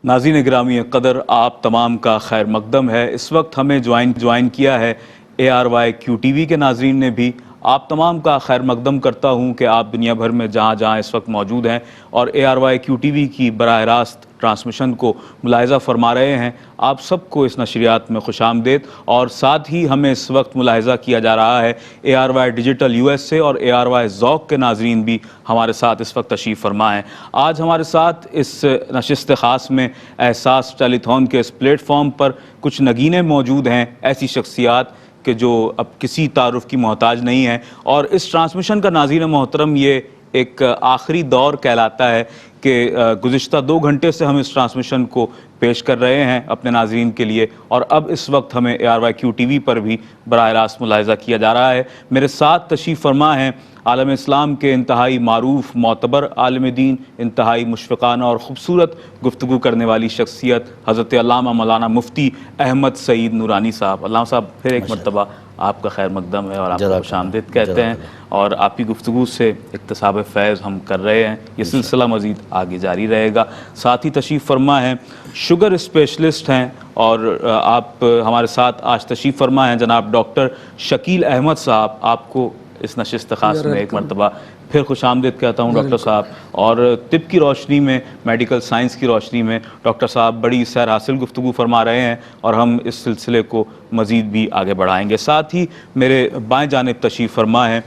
ناظرین گرامی قدر، آپ تمام کا خیر مقدم ہے۔ اس وقت ہمیں جوائن کیا ہے ARYQTV کے ناظرین نے بھی۔ آپ تمام کا خیر مقدم کرتا ہوں کہ آپ دنیا بھر میں جہاں جہاں اس وقت موجود ہیں اور ARYQTV کی براہ راست ٹرانسمیشن کو ملاحظہ فرما رہے ہیں، آپ سب کو اس نشریات میں خوش آمدید۔ اور ساتھ ہی ہمیں اس وقت ملاحظہ کیا جا رہا ہے ARY ڈیجیٹل USA اور ARY ذوق کے ناظرین بھی ہمارے ساتھ اس وقت تشریف فرما ہیں۔ آج ہمارے ساتھ اس نشست خاص میں احساس ٹیلی تھون کے اس پلیٹ فارم پر کچھ نگینے موجود ہیں، ایسی شخصیات کہ جو اب کسی تعارف کی محتاج نہیں ہیں، اور اس ٹرانسمیشن کا ناظرین محترم یہ ایک آخری دور کہلاتا ہے کہ گزشتہ 2 گھنٹے سے ہم اس ٹرانسمیشن کو پیش کر رہے ہیں اپنے ناظرین کے لیے، اور اب اس وقت ہمیں ARYQTV پر بھی براہ راست ملاحظہ کیا جا رہا ہے۔ میرے ساتھ تشریف فرما ہیں عالم اسلام کے انتہائی معروف معتبر عالم دین، انتہائی مشفقانہ اور خوبصورت گفتگو کرنے والی شخصیت حضرت علامہ مولانا مفتی احمد سعید نورانی صاحب۔ علامہ صاحب پھر ایک مرتبہ آپ کا خیر مقدم ہے اور آپ کو خوش آمدید کہتے ہیں، اور آپ کی گفتگو سے اکتساب فیض ہم کر رہے ہیں، یہ سلسلہ مزید آگے جاری رہے گا۔ ساتھ ہی تشریف فرما ہیں شوگر اسپیشلسٹ ہیں، اور آپ ہمارے ساتھ آج تشریف فرما ہیں جناب ڈاکٹر شکیل احمد صاحب۔ آپ کو اس نشست خاص میں ایک مرتبہ پھر خوش آمدید کہتا ہوں ڈاکٹر صاحب۔ اور طب کی روشنی میں، میڈیکل سائنس کی روشنی میں ڈاکٹر صاحب بڑی سیر حاصل گفتگو فرما رہے ہیں، اور ہم اس سلسلے کو مزید بھی آگے بڑھائیں گے۔ ساتھ ہی میرے بائیں جانب تشریف فرما ہے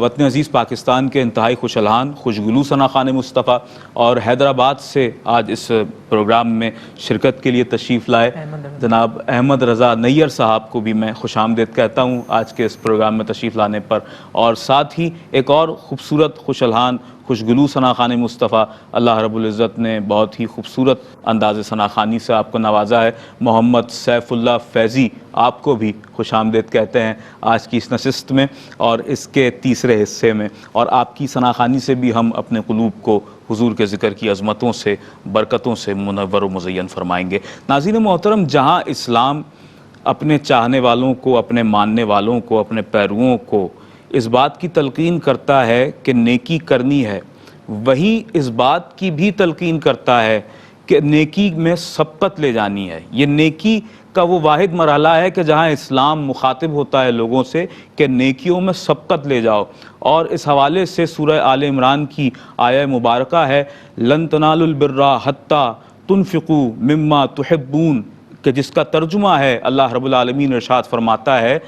وطن عزیز پاکستان کے انتہائی خوش الحان، خوشگلو ثنا خان مصطفیٰ، اور حیدرآباد سے آج اس پروگرام میں شرکت کے لیے تشریف لائے جناب احمد رضا نیّر صاحب کو بھی میں خوش آمدید کہتا ہوں آج کے اس پروگرام میں تشریف لانے پر۔ اور ساتھ ہی ایک اور خوبصورت خوش الحان خوشگلو ثنا خان مصطفیٰ، اللہ رب العزت نے بہت ہی خوبصورت انداز ثنا خوانی سے آپ کو نوازا ہے، محمد سیف اللہ فیضی، آپ کو بھی خوش آمدید کہتے ہیں آج کی اس نشست میں اور اس کے تیسرے حصے میں۔ اور آپ کی ثنا خوانی سے بھی ہم اپنے قلوب کو حضور کے ذکر کی عظمتوں سے، برکتوں سے منور و مزین فرمائیں گے۔ ناظرین محترم، جہاں اسلام اپنے چاہنے والوں کو، اپنے ماننے والوں کو، اپنے پیرووں کو اس بات کی تلقین کرتا ہے کہ نیکی کرنی ہے، وہیں اس بات کی بھی تلقین کرتا ہے کہ نیکی میں سبقت لے جانی ہے۔ یہ نیکی کا وہ واحد مرحلہ ہے کہ جہاں اسلام مخاطب ہوتا ہے لوگوں سے کہ نیکیوں میں سبقت لے جاؤ، اور اس حوالے سے سورہ آل عمران کی آیہ مبارکہ ہے لن تنالوا البر حتی تنفقوا مما تحبون، کہ جس کا ترجمہ ہے اللہ رب العالمین ارشاد فرماتا ہے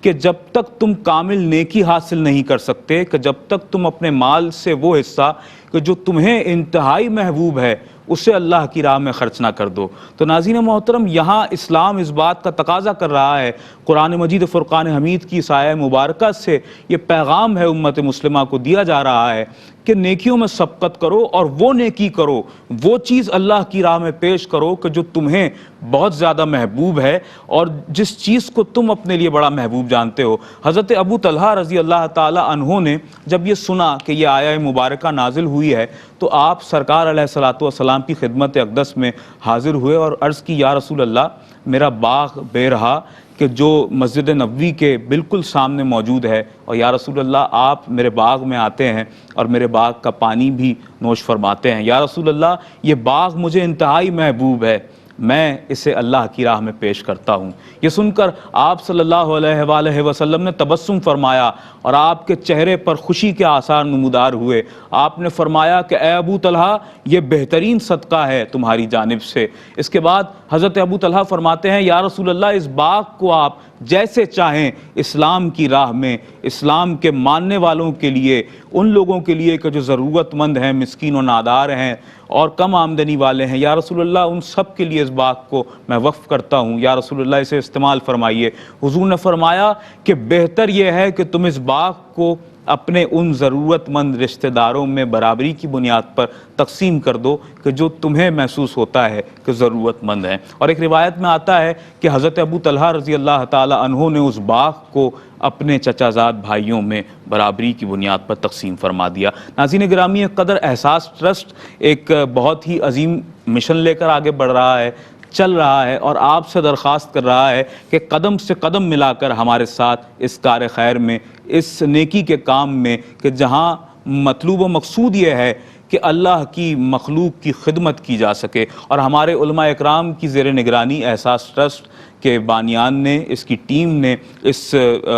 کہ جب تک تم کامل نیکی حاصل نہیں کر سکتے، کہ جب تک تم اپنے مال سے وہ حصہ کہ جو تمہیں انتہائی محبوب ہے اسے اللہ کی راہ میں خرچ نہ کر دو۔ تو ناظرین محترم، یہاں اسلام اس بات کا تقاضا کر رہا ہے، قرآن مجید فرقان حمید کی اس آیہ مبارکہ سے یہ پیغام ہے امت مسلمہ کو دیا جا رہا ہے کہ نیکیوں میں سبقت کرو، اور وہ نیکی کرو، وہ چیز اللہ کی راہ میں پیش کرو کہ جو تمہیں بہت زیادہ محبوب ہے اور جس چیز کو تم اپنے لیے بڑا محبوب جانتے ہو۔ حضرت ابو طلحہ رضی اللہ تعالی عنہ نے جب یہ سنا کہ یہ آیہ مبارکہ نازل ہوئی ہے تو آپ سرکار علیہ الصلوۃ والسلام کی خدمت اقدس میں حاضر ہوئے اور عرض کی یا رسول اللہ، میرا باغ بے رہا کہ جو مسجد نبوی کے بالکل سامنے موجود ہے، اور یا رسول اللہ آپ میرے باغ میں آتے ہیں اور میرے باغ کا پانی بھی نوش فرماتے ہیں، یا رسول اللہ یہ باغ مجھے انتہائی محبوب ہے، میں اسے اللہ کی راہ میں پیش کرتا ہوں۔ یہ سن کر آپ صلی اللہ علیہ وآلہ وسلم نے تبسم فرمایا اور آپ کے چہرے پر خوشی کے آثار نمودار ہوئے۔ آپ نے فرمایا کہ اے ابو طلحہ، یہ بہترین صدقہ ہے تمہاری جانب سے۔ اس کے بعد حضرت ابو طلحہ فرماتے ہیں یا رسول اللہ اس باغ کو آپ جیسے چاہیں اسلام کی راہ میں، اسلام کے ماننے والوں کے لیے، ان لوگوں کے لیے کہ جو ضرورت مند ہیں، مسکین و نادار ہیں اور کم آمدنی والے ہیں، یا رسول اللہ ان سب کے لیے اس باغ کو میں وقف کرتا ہوں، یا رسول اللہ اسے استعمال فرمائیے۔ حضور نے فرمایا کہ بہتر یہ ہے کہ تم اس باغ کو اپنے ان ضرورت مند رشتہ داروں میں برابری کی بنیاد پر تقسیم کر دو کہ جو تمہیں محسوس ہوتا ہے کہ ضرورت مند ہیں۔ اور ایک روایت میں آتا ہے کہ حضرت ابو طلحہ رضی اللہ تعالی عنہ نے اس باغ کو اپنے چچا زاد بھائیوں میں برابری کی بنیاد پر تقسیم فرما دیا۔ ناظرین گرامی قدر، احساس ٹرسٹ ایک بہت ہی عظیم مشن لے کر آگے بڑھ رہا ہے، چل رہا ہے، اور آپ سے درخواست کر رہا ہے کہ قدم سے قدم ملا کر ہمارے ساتھ اس کار خیر میں، اس نیکی کے کام میں، کہ جہاں مطلوب و مقصود یہ ہے کہ اللہ کی مخلوق کی خدمت کی جا سکے. اور ہمارے علماء اکرام کی زیر نگرانی احساس ٹرسٹ کے بانیان نے، اس کی ٹیم نے اس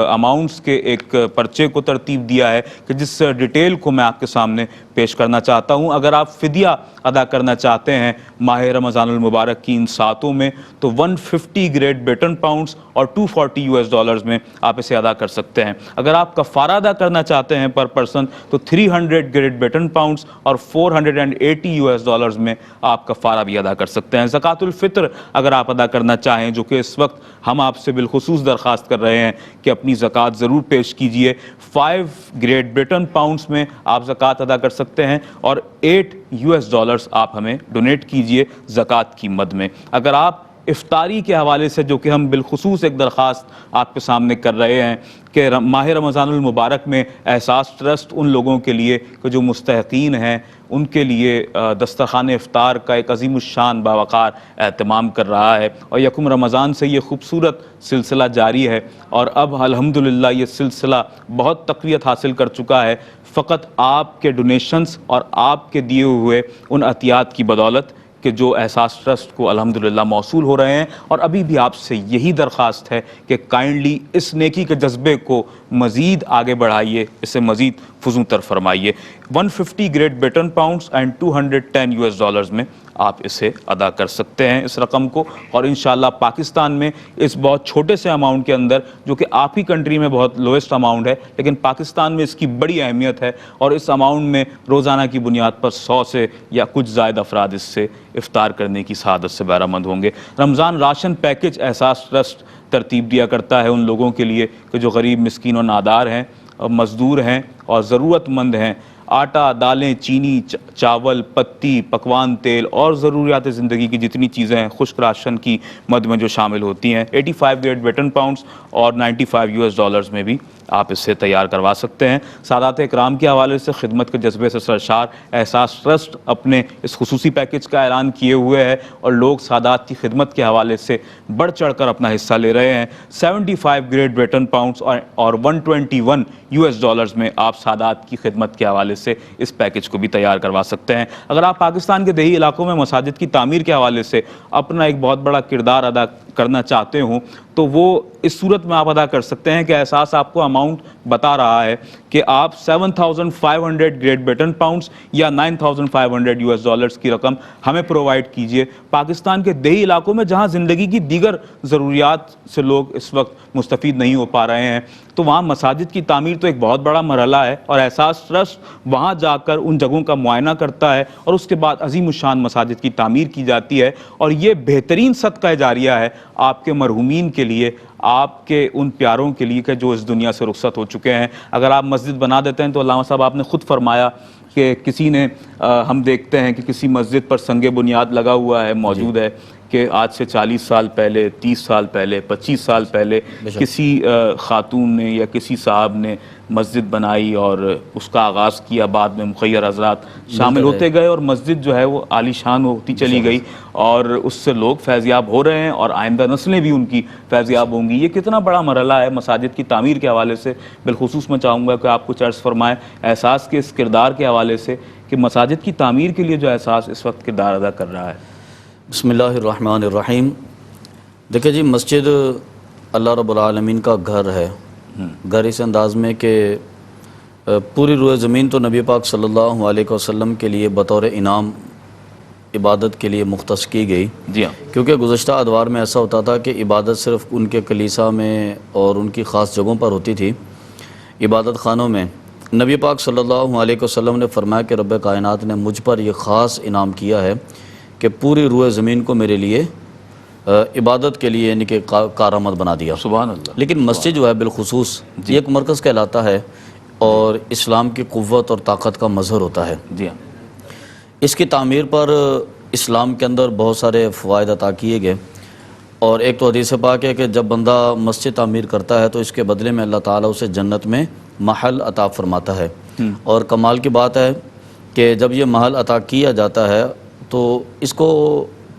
اماؤنٹس کے ایک پرچے کو ترتیب دیا ہے کہ جس ڈیٹیل کو میں آپ کے سامنے پیش کرنا چاہتا ہوں. اگر آپ فدیہ ادا کرنا چاہتے ہیں ماہ رمضان المبارک کی ان ساتوں میں تو 150 گریٹ بریٹن پاؤنڈز اور 240 US ڈالرز میں آپ اسے ادا کر سکتے ہیں. اگر آپ کفارہ ادا کرنا چاہتے ہیں پر پرسن تو 300 گریٹ بریٹن پاؤنڈز اور 480 US ڈالرز میں آپ کفارہ بھی ادا کر سکتے ہیں. زکوٰۃ الفطر اگر آپ ادا کرنا چاہیں، جو کہ اس وقت ہم آپ سے بالخصوص درخواست کر رہے ہیں کہ اپنی زکوٰۃ ضرور پیش کیجئے، 5 گریٹ بریٹن پاؤنڈز میں آپ زکوٰۃ ادا کر سکتے ہیں اور 8 US ڈالرز آپ ہمیں ڈونیٹ کیجئے زکوٰۃ کی مد میں. اگر آپ افطاری کے حوالے سے، جو کہ ہم بالخصوص ایک درخواست آپ کے سامنے کر رہے ہیں کہ ماہ رمضان المبارک میں احساس ٹرسٹ ان لوگوں کے لیے کہ جو مستحقین ہیں ان کے لیے دسترخوان افطار کا ایک عظیم الشان باوقار اہتمام کر رہا ہے، اور یکم رمضان سے یہ خوبصورت سلسلہ جاری ہے اور اب الحمدللہ یہ سلسلہ بہت تقویت حاصل کر چکا ہے فقط آپ کے ڈونیشنز اور آپ کے دیے ہوئے ان عطیات کی بدولت کہ جو احساس ٹرسٹ کو الحمدللہ موصول ہو رہے ہیں. اور ابھی بھی آپ سے یہی درخواست ہے کہ کائنڈلی اس نیکی کے جذبے کو مزید آگے بڑھائیے، اسے مزید فزوں تر فرمائیے. 150 great Britain pounds and 210 US dollars میں آپ اسے ادا کر سکتے ہیں اس رقم کو. اور انشاءاللہ پاکستان میں اس بہت چھوٹے سے اماؤنٹ کے اندر، جو کہ آپ ہی کنٹری میں بہت لویسٹ اماؤنٹ ہے، لیکن پاکستان میں اس کی بڑی اہمیت ہے اور اس اماؤنٹ میں روزانہ کی بنیاد پر 100 سے یا کچھ زائد افراد اس سے افطار کرنے کی سعادت سے بہرہ مند ہوں گے. رمضان راشن پیکج احساس ٹرسٹ ترتیب دیا کرتا ہے ان لوگوں کے لیے کہ جو غریب، مسکین و نادار ہیں، مزدور ہیں اور ضرورت مند ہیں. آٹا، دالیں، چینی، چاول، پتی، پکوان تیل اور ضروریات زندگی کی جتنی چیزیں ہیں خشک راشن کی مد میں جو شامل ہوتی ہیں، 85 گریٹ بریٹن پاؤنڈز اور 95 US ڈالرز میں بھی آپ اس سے تیار کروا سکتے ہیں. سادات اکرام کے حوالے سے خدمت کے جذبے سے سرشار احساس ٹرسٹ اپنے اس خصوصی پیکج کا اعلان کیے ہوئے ہے اور لوگ سادات کی خدمت کے حوالے سے بڑھ چڑھ کر اپنا حصہ لے رہے ہیں. 75 گریٹ بریٹن پاؤنڈز اور 121 US ڈالرز میں آپ سادات کی خدمت کے حوالے سے اس پیکج کو بھی تیار کروا سکتے ہیں. اگر آپ پاکستان کے دیہی علاقوں میں مساجد کی تعمیر کے حوالے سے اپنا ایک بہت بڑا کردار ادا کرنا چاہتے ہوں تو وہ اس صورت میں آپ ادا کر سکتے ہیں کہ احساس آپ کو اماؤنٹ بتا رہا ہے کہ آپ 7500 گریٹ بریٹن پاؤنڈز یا 9500 US ڈالرز کی رقم ہمیں پرووائڈ کیجئے. پاکستان کے دیہی علاقوں میں جہاں زندگی کی دیگر ضروریات سے لوگ اس وقت مستفید نہیں ہو پا رہے ہیں تو وہاں مساجد کی تعمیر تو ایک بہت بڑا مرحلہ ہے اور احساس ٹرسٹ وہاں جا کر ان جگہوں کا معائنہ کرتا ہے اور اس کے بعد عظیم الشان مساجد کی تعمیر کی جاتی ہے. اور یہ بہترین صدقہ جاریہ ہے آپ کے مرحومین کے لیے، آپ کے ان پیاروں کے لیے کہ جو اس دنیا سے رخصت ہو چکے ہیں. اگر آپ مسجد بنا دیتے ہیں تو علامہ صاحب آپ نے خود فرمایا کہ کسی نے ہم دیکھتے ہیں کہ کسی مسجد پر سنگ بنیاد لگا ہوا ہے، موجود ہے کہ آج سے 40 سال پہلے، 30 سال پہلے، 25 سال پہلے کسی خاتون نے یا کسی صاحب نے مسجد بنائی اور اس کا آغاز کیا، بعد میں مخیر حضرات شامل ہوتے گئے اور مسجد جو ہے وہ عالی شان ہوتی چلی گئی اور اس سے لوگ فیضیاب ہو رہے ہیں اور آئندہ نسلیں بھی ان کی فیضیاب ہوں گی. یہ کتنا بڑا مرحلہ ہے مساجد کی تعمیر کے حوالے سے. بالخصوص میں چاہوں گا کہ آپ کچھ عرض فرمائیں احساس کے اس کردار کے حوالے سے کہ مساجد کی تعمیر کے لیے جو احساس اس وقت کردار ادا کر رہا ہے. بسم اللہ الرحمن الرحیم. دیکھیں جی، مسجد اللہ رب العالمین کا گھر ہے. گھر اس انداز میں کہ پوری روئے زمین تو نبی پاک صلی اللہ علیہ وسلم کے لیے بطور انعام عبادت کے لیے مختص کی گئی. جی ہاں، کیونکہ گزشتہ ادوار میں ایسا ہوتا تھا کہ عبادت صرف ان کے کلیسا میں اور ان کی خاص جگہوں پر ہوتی تھی، عبادت خانوں میں. نبی پاک صلی اللہ علیہ وسلم نے فرمایا کہ رب کائنات نے مجھ پر یہ خاص انعام کیا ہے کہ پوری روئے زمین کو میرے لیے عبادت کے لیے یعنی کہ کارآمد بنا دیا. سبحان اللہ. لیکن مسجد جو ہے بالخصوص یہ ایک مرکز کہلاتا ہے اور اسلام کی قوت اور طاقت کا مظہر ہوتا ہے. جی ہاں، اس کی تعمیر پر اسلام کے اندر بہت سارے فوائد عطا کیے گئے اور ایک تو حدیث پاک ہے کہ جب بندہ مسجد تعمیر کرتا ہے تو اس کے بدلے میں اللہ تعالیٰ اسے جنت میں محل عطا فرماتا ہے. اور کمال کی بات ہے کہ جب یہ محل عطا کیا جاتا ہے تو اس کو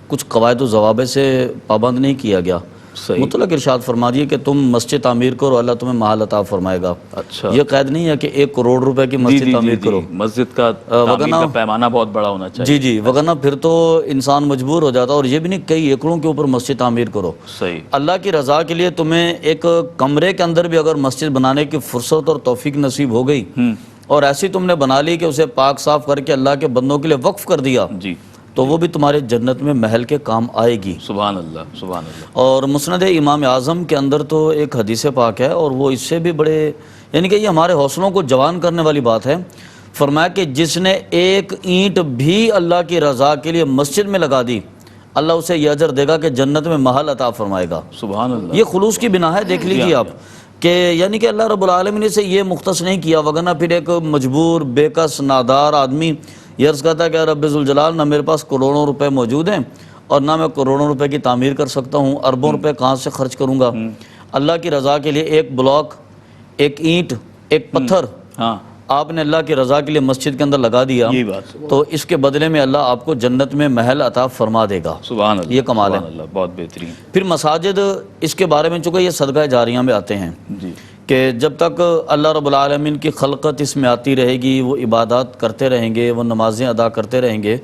کچھ قواعد و ضوابط سے پابند نہیں کیا گیا. صحیح۔ مطلق ارشاد فرما دیے کہ تم مسجد تعمیر کرو اللہ تمہیں محل عطا فرمائے گا۔ اچھا، یہ قید نہیں ہے کہ 1 کروڑ روپے کی مسجد تعمیر کرو، مسجد کا تعمیر کا پیمانہ بہت بڑا ہونا چاہیے۔ جی وگرنہ پھر تو انسان مجبور ہو جاتا، اور یہ بھی نہیں کئی ایکڑوں کے اوپر مسجد تعمیر کرو۔ صحیح، اللہ کی رضا کے لیے تمہیں ایک کمرے کے اندر بھی اگر مسجد بنانے کی فرصت اور توفیق نصیب ہو گئی اور ایسی تم نے بنا لی کہ اسے پاک صاف کر کے اللہ کے بندوں کے لیے وقف کر دیا، جی، تو وہ بھی تمہارے جنت میں محل کے کام آئے گی۔ سبحان اللہ، سبحان اللہ۔ اور مسند امام اعظم کے اندر تو ایک حدیث پاک ہے، اور وہ اس سے بھی بڑے، یعنی کہ یہ ہمارے حوصلوں کو جوان کرنے والی بات ہے۔ فرمایا کہ جس نے ایک اینٹ بھی اللہ کی رضا کے لیے مسجد میں لگا دی، اللہ اسے یہ اجر دے گا کہ جنت میں محل عطا فرمائے گا۔ سبحان اللہ۔ یہ خلوص کی بنا ہے، دیکھ لیجیے آپ کہ یعنی کہ اللہ رب العالمین نے سے یہ مختص نہیں کیا، وگرنہ پھر ایک مجبور بے کس نادار آدمی یہ عرض کرتا ہے کہ رب ذوالجلال نہ میرے پاس کروڑوں روپے موجود ہیں اور نہ میں کروڑوں روپے کی تعمیر کر سکتا ہوں، اربوں روپے کہاں سے خرچ کروں گا۔ اللہ کی رضا کے لیے ایک بلاک، ایک اینٹ، ایک پتھر ہاں، آپ نے اللہ کی رضا کے لیے مسجد کے اندر لگا دیا، یہی بات ہے۔ تو اس کے بدلے میں اللہ آپ کو جنت میں محل عطا فرما دے گا۔ سبحان اللہ، یہ کمال ہے۔ سبحان اللہ، بہت بہترین۔ پھر مساجد، اس کے بارے میں چونکہ یہ صدقہ جاریہ میں آتے ہیں جی، کہ جب تک اللہ رب العالمین کی خلقت اس میں آتی رہے گی، وہ عبادات کرتے رہیں گے، وہ نمازیں ادا کرتے رہیں گے،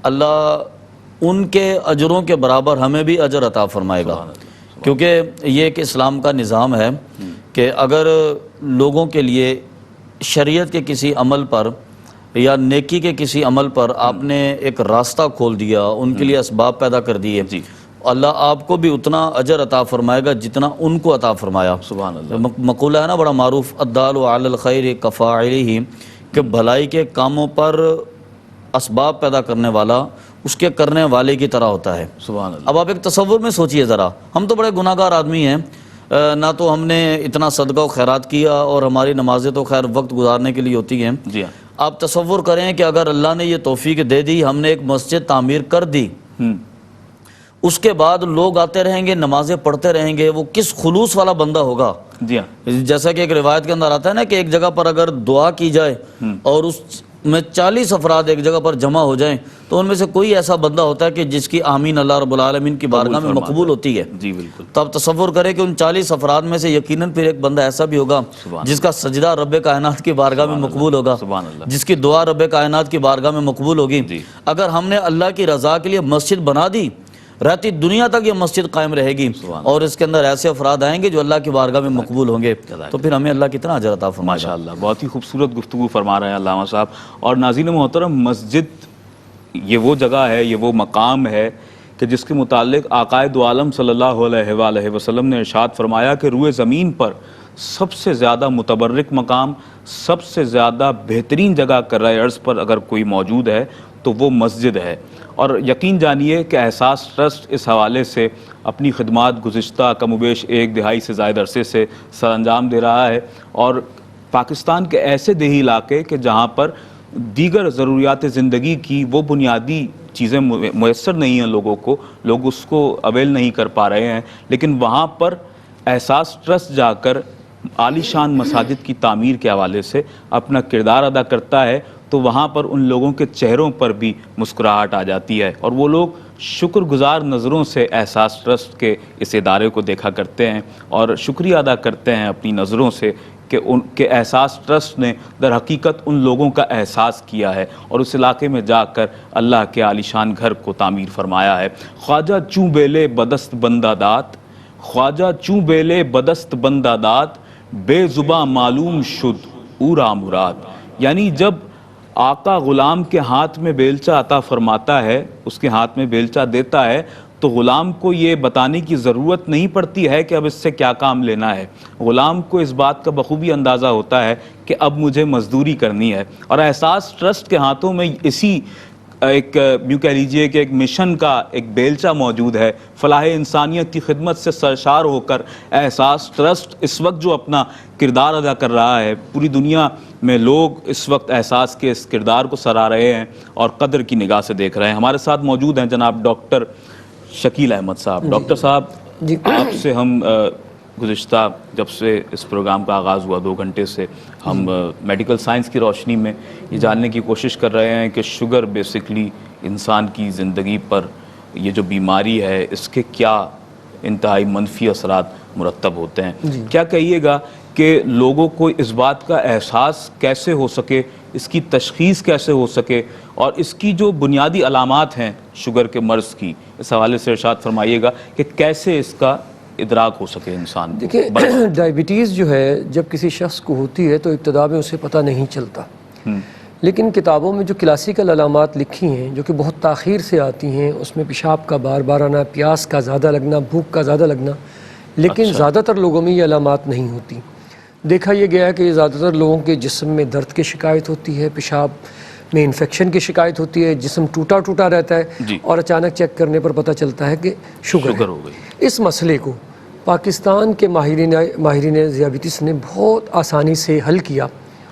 اللہ ان کے اجروں کے برابر ہمیں بھی اجر عطا فرمائے گا۔ کیونکہ یہ ایک اسلام کا نظام ہے کہ اگر لوگوں کے لیے شریعت کے کسی عمل پر یا نیکی کے کسی عمل پر آپ نے ایک راستہ کھول دیا، ان کے لیے اسباب پیدا کر دیے، جی، اللہ آپ کو بھی اتنا اجر عطا فرمائے گا جتنا ان کو عطا فرمایا۔ سبحان اللہ۔ مقولہ ہے نا بڑا معروف، الدال علی الخیر کفاعلہ، کہ بھلائی کے کاموں پر اسباب پیدا کرنے والا اس کے کرنے والے کی طرح ہوتا ہے۔ سبحان اللہ۔ اب آپ ایک تصور میں سوچئے ذرا، ہم تو بڑے گناہ گار آدمی ہیں، نہ تو ہم نے اتنا صدقہ و خیرات کیا، اور ہماری نمازیں تو خیر وقت گزارنے کے لیے ہوتی ہیں۔ جی ہاں، آپ تصور کریں کہ اگر اللہ نے یہ توفیق دے دی، ہم نے ایک مسجد تعمیر کر دی، اس کے بعد لوگ آتے رہیں گے، نمازیں پڑھتے رہیں گے، وہ کس خلوص والا بندہ ہوگا۔ جی ہاں، جیسا کہ ایک روایت کے اندر آتا ہے نا کہ ایک جگہ پر اگر دعا کی جائے اور اس میں 40 افراد ایک جگہ پر جمع ہو جائیں تو ان میں سے کوئی ایسا بندہ ہوتا ہے کہ جس کی آمین اللہ رب العالمین کی بارگاہ میں مقبول ہوتی ہے۔ جی بالکل۔ تو آپ تصور کریں کہ ان 40 افراد میں سے یقیناً پھر ایک بندہ ایسا بھی ہوگا جس کا سجدہ رب کائنات کی بارگاہ میں مقبول ہوگا، سبحان اللہ۔ جس کی دعا رب کائنات کی بارگاہ میں مقبول ہوگی۔ اگر ہم نے اللہ کی رضا کے لیے مسجد بنا دی، رہتی دنیا تک یہ مسجد قائم رہے گی، اور اس کے اندر ایسے افراد آئیں گے جو اللہ کی بارگاہ میں مقبول ہوں گے، تو پھر ہمیں اللہ کتنا اجر عطا فرمائے گا۔ ماشاءاللہ، بہت ہی خوبصورت گفتگو فرما رہے ہیں علامہ صاحب۔ اور ناظرین محترم، مسجد یہ وہ جگہ ہے، یہ وہ مقام ہے کہ جس کے متعلق آقا دو عالم صلی اللہ علیہ وآلہ وسلم نے ارشاد فرمایا کہ روئے زمین پر سب سے زیادہ متبرک مقام، سب سے زیادہ بہترین جگہ کرۂ ارض پر اگر کوئی موجود ہے تو وہ مسجد ہے۔ اور یقین جانیے کہ احساس ٹرسٹ اس حوالے سے اپنی خدمات گزشتہ کم و بیش 1 دہائی سے زائد عرصے سے سر انجام دے رہا ہے، اور پاکستان کے ایسے دیہی علاقے کہ جہاں پر دیگر ضروریات زندگی کی وہ بنیادی چیزیں میسر نہیں ہیں لوگوں کو، لوگ اس کو اویل نہیں کر پا رہے ہیں، لیکن وہاں پر احساس ٹرسٹ جا کر عالی شان مساجد کی تعمیر کے حوالے سے اپنا کردار ادا کرتا ہے، تو وہاں پر ان لوگوں کے چہروں پر بھی مسکراہٹ آ جاتی ہے، اور وہ لوگ شکر گزار نظروں سے احساس ٹرسٹ کے اس ادارے کو دیکھا کرتے ہیں اور شکریہ ادا کرتے ہیں اپنی نظروں سے کہ ان کے احساس ٹرسٹ نے در حقیقت ان لوگوں کا احساس کیا ہے اور اس علاقے میں جا کر اللہ کے عالیشان گھر کو تعمیر فرمایا ہے۔ خواجہ چوں بیلے بدست بندہ دات، خواجہ چوں بیلے بدست بندہ دات، بے زباں معلوم شد اورا مراد۔ یعنی جب آقا غلام کے ہاتھ میں بیلچہ عطا فرماتا ہے، اس کے ہاتھ میں بیلچہ دیتا ہے، تو غلام کو یہ بتانے کی ضرورت نہیں پڑتی ہے کہ اب اس سے کیا کام لینا ہے۔ غلام کو اس بات کا بخوبی اندازہ ہوتا ہے کہ اب مجھے مزدوری کرنی ہے، اور احساس ٹرسٹ کے ہاتھوں میں اسی ایک یوں کہہ لیجئے کہ ایک مشن کا ایک بیلچہ موجود ہے۔ فلاح انسانیت کی خدمت سے سرشار ہو کر احساس ٹرسٹ اس وقت جو اپنا کردار ادا کر رہا ہے، پوری دنیا میں لوگ اس وقت احساس کے اس کردار کو سراہ رہے ہیں اور قدر کی نگاہ سے دیکھ رہے ہیں۔ ہمارے ساتھ موجود ہیں جناب ڈاکٹر شکیل احمد صاحب۔ ڈاکٹر صاحب، آپ سے ہم گزشتہ جب سے اس پروگرام کا آغاز ہوا 2 گھنٹے سے ہم میڈیکل سائنس کی روشنی میں یہ جاننے کی کوشش کر رہے ہیں کہ شوگر بیسکلی انسان کی زندگی پر یہ جو بیماری ہے اس کے کیا انتہائی منفی اثرات مرتب ہوتے ہیں. کیا کہیے گا کہ لوگوں کو اس بات کا احساس کیسے ہو سکے, اس کی تشخیص کیسے ہو سکے, اور اس کی جو بنیادی علامات ہیں شوگر کے مرض کی, اس حوالے سے ارشاد فرمائیے گا کہ کیسے اس کا ادراک ہو سکے انسان کو. دیکھیں ڈائبٹیز جو ہے جب کسی شخص کو ہوتی ہے تو ابتدا میں اسے پتہ نہیں چلتا, لیکن کتابوں میں جو کلاسیکل علامات لکھی ہیں جو کہ بہت تاخیر سے آتی ہیں, اس میں پیشاب کا بار بار آنا, پیاس کا زیادہ لگنا, بھوک کا زیادہ لگنا, لیکن زیادہ تر لوگوں میں یہ علامات نہیں ہوتی. دیکھا یہ گیا کہ زیادہ تر لوگوں کے جسم میں درد کی شکایت ہوتی ہے, پیشاب میں انفیکشن کی شکایت ہوتی ہے, جسم ٹوٹا ٹوٹا رہتا ہے, اور اچانک چیک کرنے پر پتہ چلتا ہے کہ شوگر ہو گئی. اس مسئلے کو پاکستان کے ماہرین ذیابیطس نے بہت آسانی سے حل کیا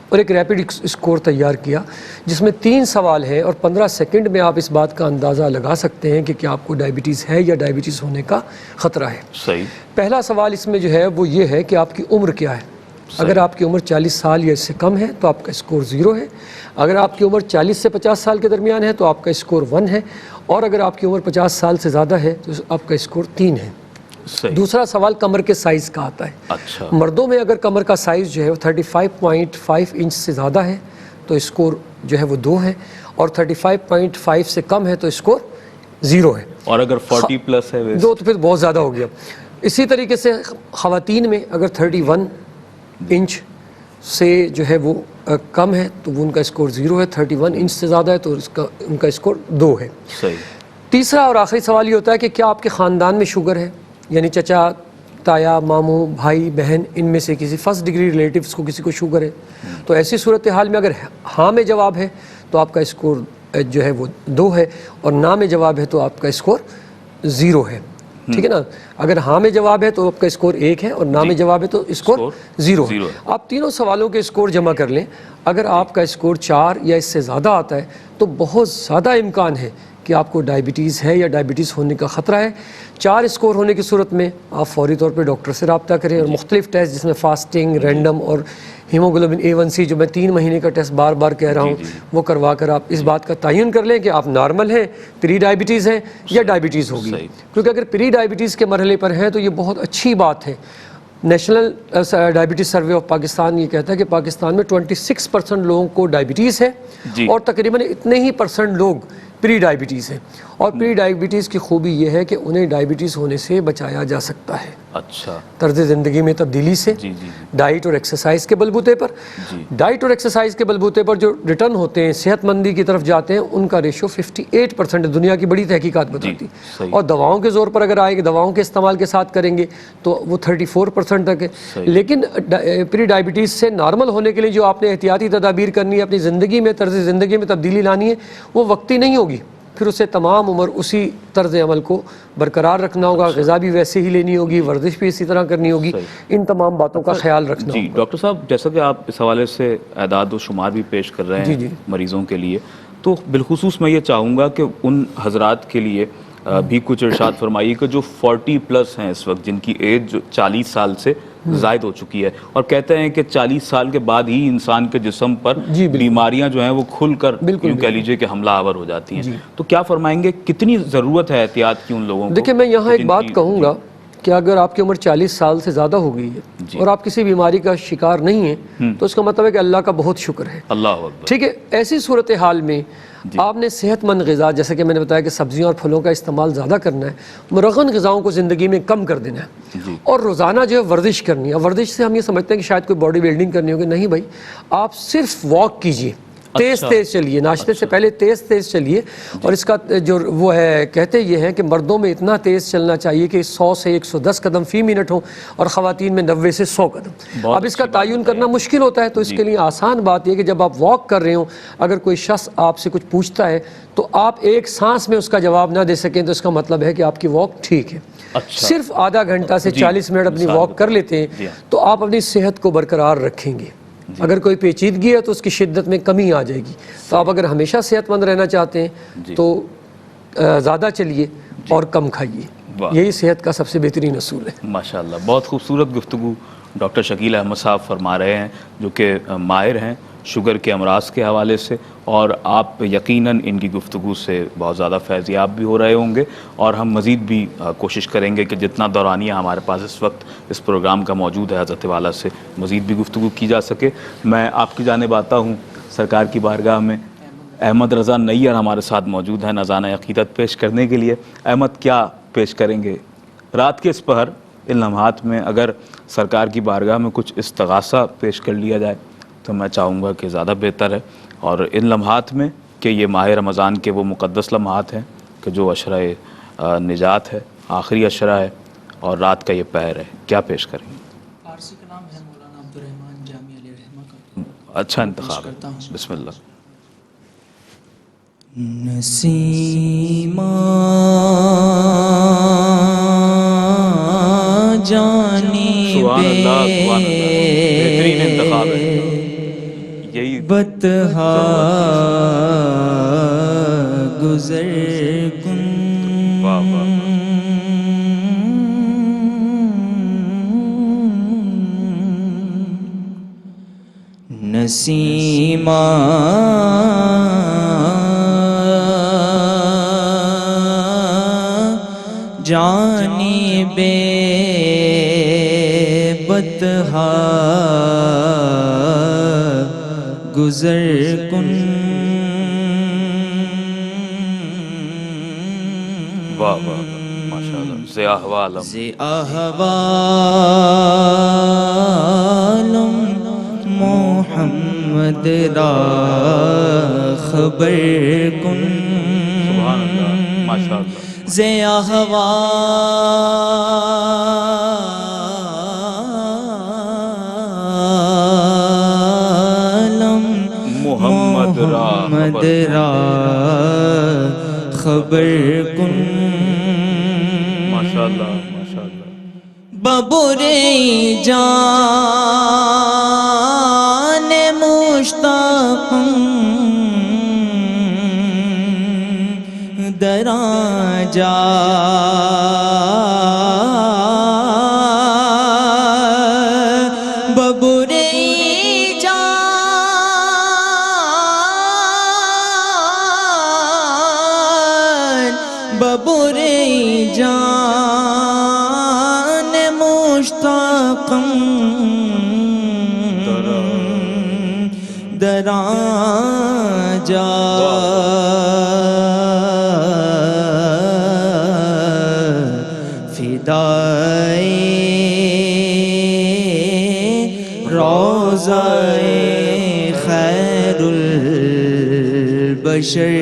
اور ایک ریپڈ اسکور تیار کیا جس میں 3 سوال ہیں, اور 15 سیکنڈ میں آپ اس بات کا اندازہ لگا سکتے ہیں کہ کیا آپ کو ڈائبٹیز ہے یا ڈائبٹیز ہونے کا خطرہ ہے. صحیح. پہلا سوال اس میں جو ہے وہ یہ ہے کہ آپ کی عمر کیا ہے. اگر آپ کی عمر 40 سال یا اس سے کم ہے تو آپ کا اسکور 0 ہے. اگر آپ کی عمر 40 سے 50 سال کے درمیان ہے تو آپ کا اسکور 1 ہے, اور اگر آپ کی عمر 50 سال سے زیادہ ہے تو آپ کا اسکور 3 ہے. دوسرا سوال کمر کے سائز کا آتا ہے. اچھا. مردوں میں اگر کمر کا سائز جو ہے وہ 35.5 انچ سے زیادہ ہے تو اسکور جو ہے وہ 2 ہے, اور 35.5 سے کم ہے تو اسکور 0 ہے. اور اگر 40 پلس ہے 2 تو پھر بہت زیادہ ہو گیا. اسی طریقے سے خواتین میں اگر 31 انچ سے جو ہے وہ کم ہے تو ان کا اسکور 0 ہے, 31 انچ سے زیادہ ہے تو ان کا اسکور 2 ہے. صحیح. تیسرا اور آخری سوال یہ ہوتا ہے کہ کیا آپ کے خاندان میں شوگر ہے, یعنی چچا, تایا, ماموں, بھائی, بہن, ان میں سے کسی فرسٹ ڈگری ریلیٹیوز کو کسی کو شوگر ہے. تو ایسی صورتحال میں اگر ہاں میں جواب ہے تو آپ کا اسکور جو ہے وہ 2 ہے, اور نا میں جواب ہے تو آپ کا اسکور 0 ہے. ٹھیک ہے نا. اگر ہاں میں جواب ہے تو آپ کا اسکور 1 ہے, اور نا میں جواب ہے تو اسکور 0 ہے. آپ تینوں سوالوں کے اسکور جمع کر لیں. اگر آپ کا اسکور 4 یا اس سے زیادہ آتا ہے تو بہت زیادہ امکان ہے کہ آپ کو ڈائبٹیز ہے یا ڈائبٹیز ہونے کا خطرہ ہے. 4 اسکور ہونے کی صورت میں آپ فوری طور پہ ڈاکٹر سے رابطہ کریں, اور مختلف ٹیسٹ جس میں فاسٹنگ, رینڈم اور ہیموگلوبن A1C جو میں 3 مہینے کا ٹیسٹ بار بار کہہ رہا ہوں وہ کروا کر آپ اس بات کا تعین کر لیں کہ آپ نارمل ہیں, پری ڈائبٹیز ہیں یا ڈائبٹیز ہوگی. کیونکہ اگر پری ڈائبٹیز کے مرحلے پر ہیں تو یہ بہت اچھی بات ہے. National diabetes survey of Pakistan یہ کہتا ہے کہ پاکستان میں 26% لوگوں کو ڈائبٹیز ہے, اور تقریباً اتنے ہی % لوگ پری ڈائبٹیز ہیں. اور پری ڈائبٹیز کی خوبی یہ ہے کہ انہیں ڈائبٹیز ہونے سے بچایا جا سکتا ہے. اچھا. طرز زندگی میں تبدیلی سے, ڈائٹ اور ایکسرسائز کے بلبوتے پر. ڈائٹ اور ایکسرسائز کے بلبوتے پر جو ریٹرن ہوتے ہیں, صحت مندی کی طرف جاتے ہیں, ان کا ریشو 58% دنیا کی بڑی تحقیقات بتاتی. اور دواؤں کے زور پر اگر آئے کہ دواؤں کے استعمال کے ساتھ کریں گے تو وہ 34% تک ہے. لیکن پری ڈائبٹیز سے نارمل ہونے کے لیے جو آپ نے احتیاطی تدابیر کرنی ہے, اپنی زندگی میں, طرز زندگی میں تبدیلی لانی ہے, وہ وقتی نہیں ہوگی. پھر اسے تمام عمر اسی طرز عمل کو برقرار رکھنا ہوگا, غذا بھی ویسے ہی لینی ہوگی, ورزش بھی اسی طرح کرنی ہوگی, ان تمام باتوں کا خیال رکھنا ہوگا. ڈاکٹر صاحب, جیسا کہ آپ اس حوالے سے اعداد و شمار بھی پیش کر رہے ہیں مریضوں کے لیے, تو بالخصوص میں یہ چاہوں گا کہ ان حضرات کے لیے بھی کچھ ارشاد فرمائیے کہ جو 40 پلس ہیں اس وقت, جن کی ایج 40 سال سے زائد ہو چکی ہے, اور کہتے ہیں کہ 40 سال کے بعد ہی انسان کے جسم پر بیماریاں جو ہیں وہ کھل کر یوں کہہ لیجئے کہ حملہ آور ہو جاتی ہیں. تو کیا فرمائیں گے کتنی ضرورت ہے احتیاط کی ان لوگوں کو؟ دیکھیں میں یہاں ایک بات کہوں گا کہ اگر آپ کی عمر 40 سال سے زیادہ ہو گئی ہے اور آپ کسی بیماری کا شکار نہیں ہیں تو اس کا مطلب ہے کہ اللہ کا بہت شکر ہے. اللہ اکبر. ٹھیک ہے. ایسی صورتحال میں آپ نے صحت مند غذا, جیسے کہ میں نے بتایا کہ سبزیوں اور پھلوں کا استعمال زیادہ کرنا ہے, مرغن غذاؤں کو زندگی میں کم کر دینا ہے, اور روزانہ جو ہے ورزش کرنی ہے. ورزش سے ہم یہ سمجھتے ہیں کہ شاید کوئی باڈی بلڈنگ کرنی ہوگی, نہیں بھائی, آپ صرف واک کیجئے, تیز تیز چلیے, ناشتے سے پہلے تیز تیز چلیے. اور اس کا جو وہ ہے کہتے یہ ہیں کہ مردوں میں اتنا تیز چلنا چاہیے کہ 100 سے 110 قدم فی منٹ ہو, اور خواتین میں 90 سے 100 قدم. اب اس کا تعین کرنا مشکل ہوتا ہے, تو اس کے لیے آسان بات یہ کہ جب آپ واک کر رہے ہوں, اگر کوئی شخص آپ سے کچھ پوچھتا ہے تو آپ ایک سانس میں اس کا جواب نہ دے سکیں تو اس کا مطلب ہے کہ آپ کی واک ٹھیک ہے. صرف آدھا گھنٹہ سے 40 منٹ اپنی واک کر لیتے ہیں تو آپ اپنی صحت کو برقرار رکھیں گے. اگر کوئی پیچیدگی ہے تو اس کی شدت میں کمی آ جائے گی. تو آپ اگر ہمیشہ صحت مند رہنا چاہتے ہیں تو زیادہ چلیے اور کم کھائیے. یہی صحت کا سب سے بہترین اصول ہے. ماشاءاللہ, بہت خوبصورت گفتگو ڈاکٹر شکیل احمد صاحب فرما رہے ہیں, جو کہ ماہر ہیں شوگر کے امراض کے حوالے سے، اور آپ یقیناً ان کی گفتگو سے بہت زیادہ فیضیاب بھی ہو رہے ہوں گے، اور ہم مزید بھی کوشش کریں گے کہ جتنا دورانیہ ہمارے پاس اس وقت اس پروگرام کا موجود ہے حضرت والا سے مزید بھی گفتگو کی جا سکے۔ میں آپ کی جانب آتا ہوں سرکار کی بارگاہ میں۔ احمد رضا نیّر ہمارے ساتھ موجود ہیں نذرانہ عقیدت پیش کرنے کے لیے۔ احمد، کیا پیش کریں گے؟ رات کے اس پہر ان لمحات میں اگر سرکار کی بارگاہ میں کچھ استغاثہ پیش کر لیا جائے تو میں چاہوں گا کہ زیادہ بہتر ہے، اور ان لمحات میں کہ یہ ماہ رمضان کے وہ مقدس لمحات ہیں کہ جو عشرہ نجات ہے، آخری عشرہ ہے، اور رات کا یہ پہر ہے، کیا پیش کریں گے؟ فارسی کلام ہے مولانا عبدالرحمن جامی علیہ رحمہ کا، اچھا انتخاب ہے، بسم اللہ۔ نسیمہ جانی سبحان اللہ، سبحان اللہ، بہترین انتخاب ہے، یہی بتہا گزر کن، واہ واہ، نسیمہ جانب بتہا گزر کن، واہ واہ، ماشاء اللہ، ضیاء عالم، ز احوالم محمد را خبر کن، سبحان اللہ، ماشاء اللہ، ز احوالم محمد را خبر کن، ماشاء اللہ، ماشاء اللہ، ببرے جان مشتاق دراں جا، ببرے جان، ببرے جان مشتاق دراں جا، فدائے روضہ خیر البشر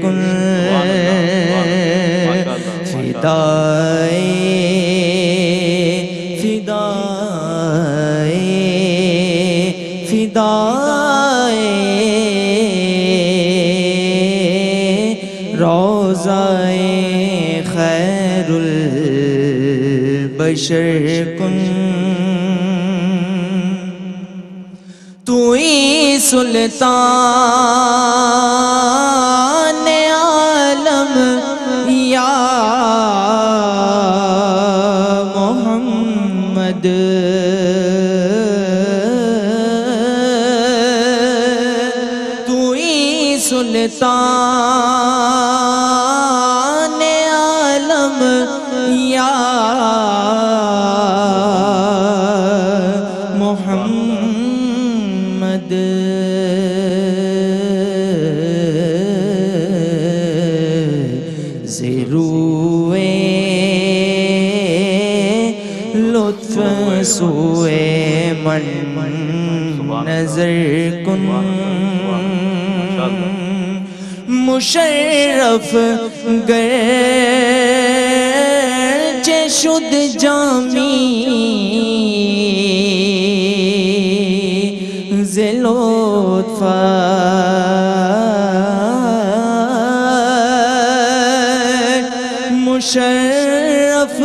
کن، فدائے روضہ خیر البشر کن، تو ہی سلطان عالم یا محمد، تو ہی سلطان عالم یا محمد، زیروے لطف سوئے من نظر کن، مشرف گرچہ شد جامی ز لطف، مشرف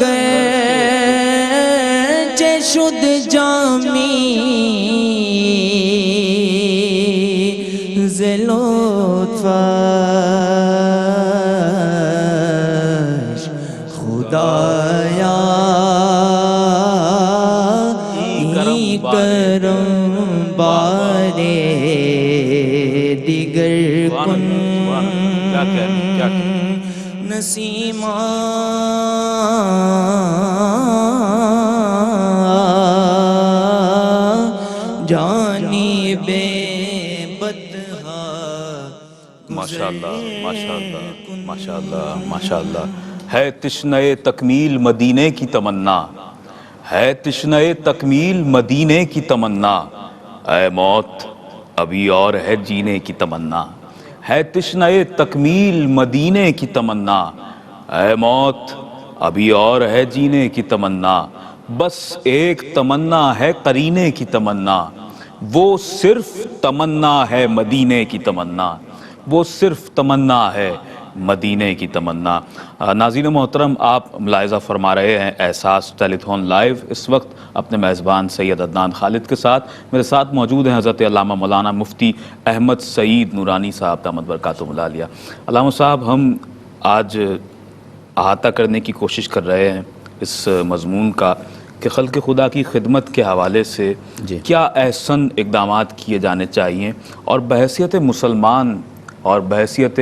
گرچہ شد جامی ز لطف، خدایا ای کرم بارے نسیما جانی بے بدہا ماشاءاللہ ماشاءاللہ ماشاءاللہ ماشاءاللہ. ہے تشنہ تکمیل مدینے کی تمنا، ہے تشنہ تکمیل مدینے کی تمنا، اے موت ابھی اور ہے جینے کی تمنا. ہے تشنہ تکمیل مدینے کی تمنا، اے موت ابھی اور ہے جینے کی تمنا. بس ایک تمنا ہے قرینے کی تمنا، وہ صرف تمنا ہے مدینے کی تمنا، وہ صرف تمنا ہے مدینے کی تمنا. ناظرین محترم، آپ ملاحظہ فرما رہے ہیں احساس ٹیلی تھون لائیو. اس وقت اپنے میزبان سید عدنان خالد کے ساتھ میرے ساتھ موجود ہیں حضرت علامہ مولانا مفتی احمد سعید نورانی صاحب دامت برکاتہم العالیہ. علامہ صاحب، ہم آج احاطہ کرنے کی کوشش کر رہے ہیں اس مضمون کا کہ خلق خدا کی خدمت کے حوالے سے کیا احسن اقدامات کیے جانے چاہیے، اور بحیثیت مسلمان اور بحیثیت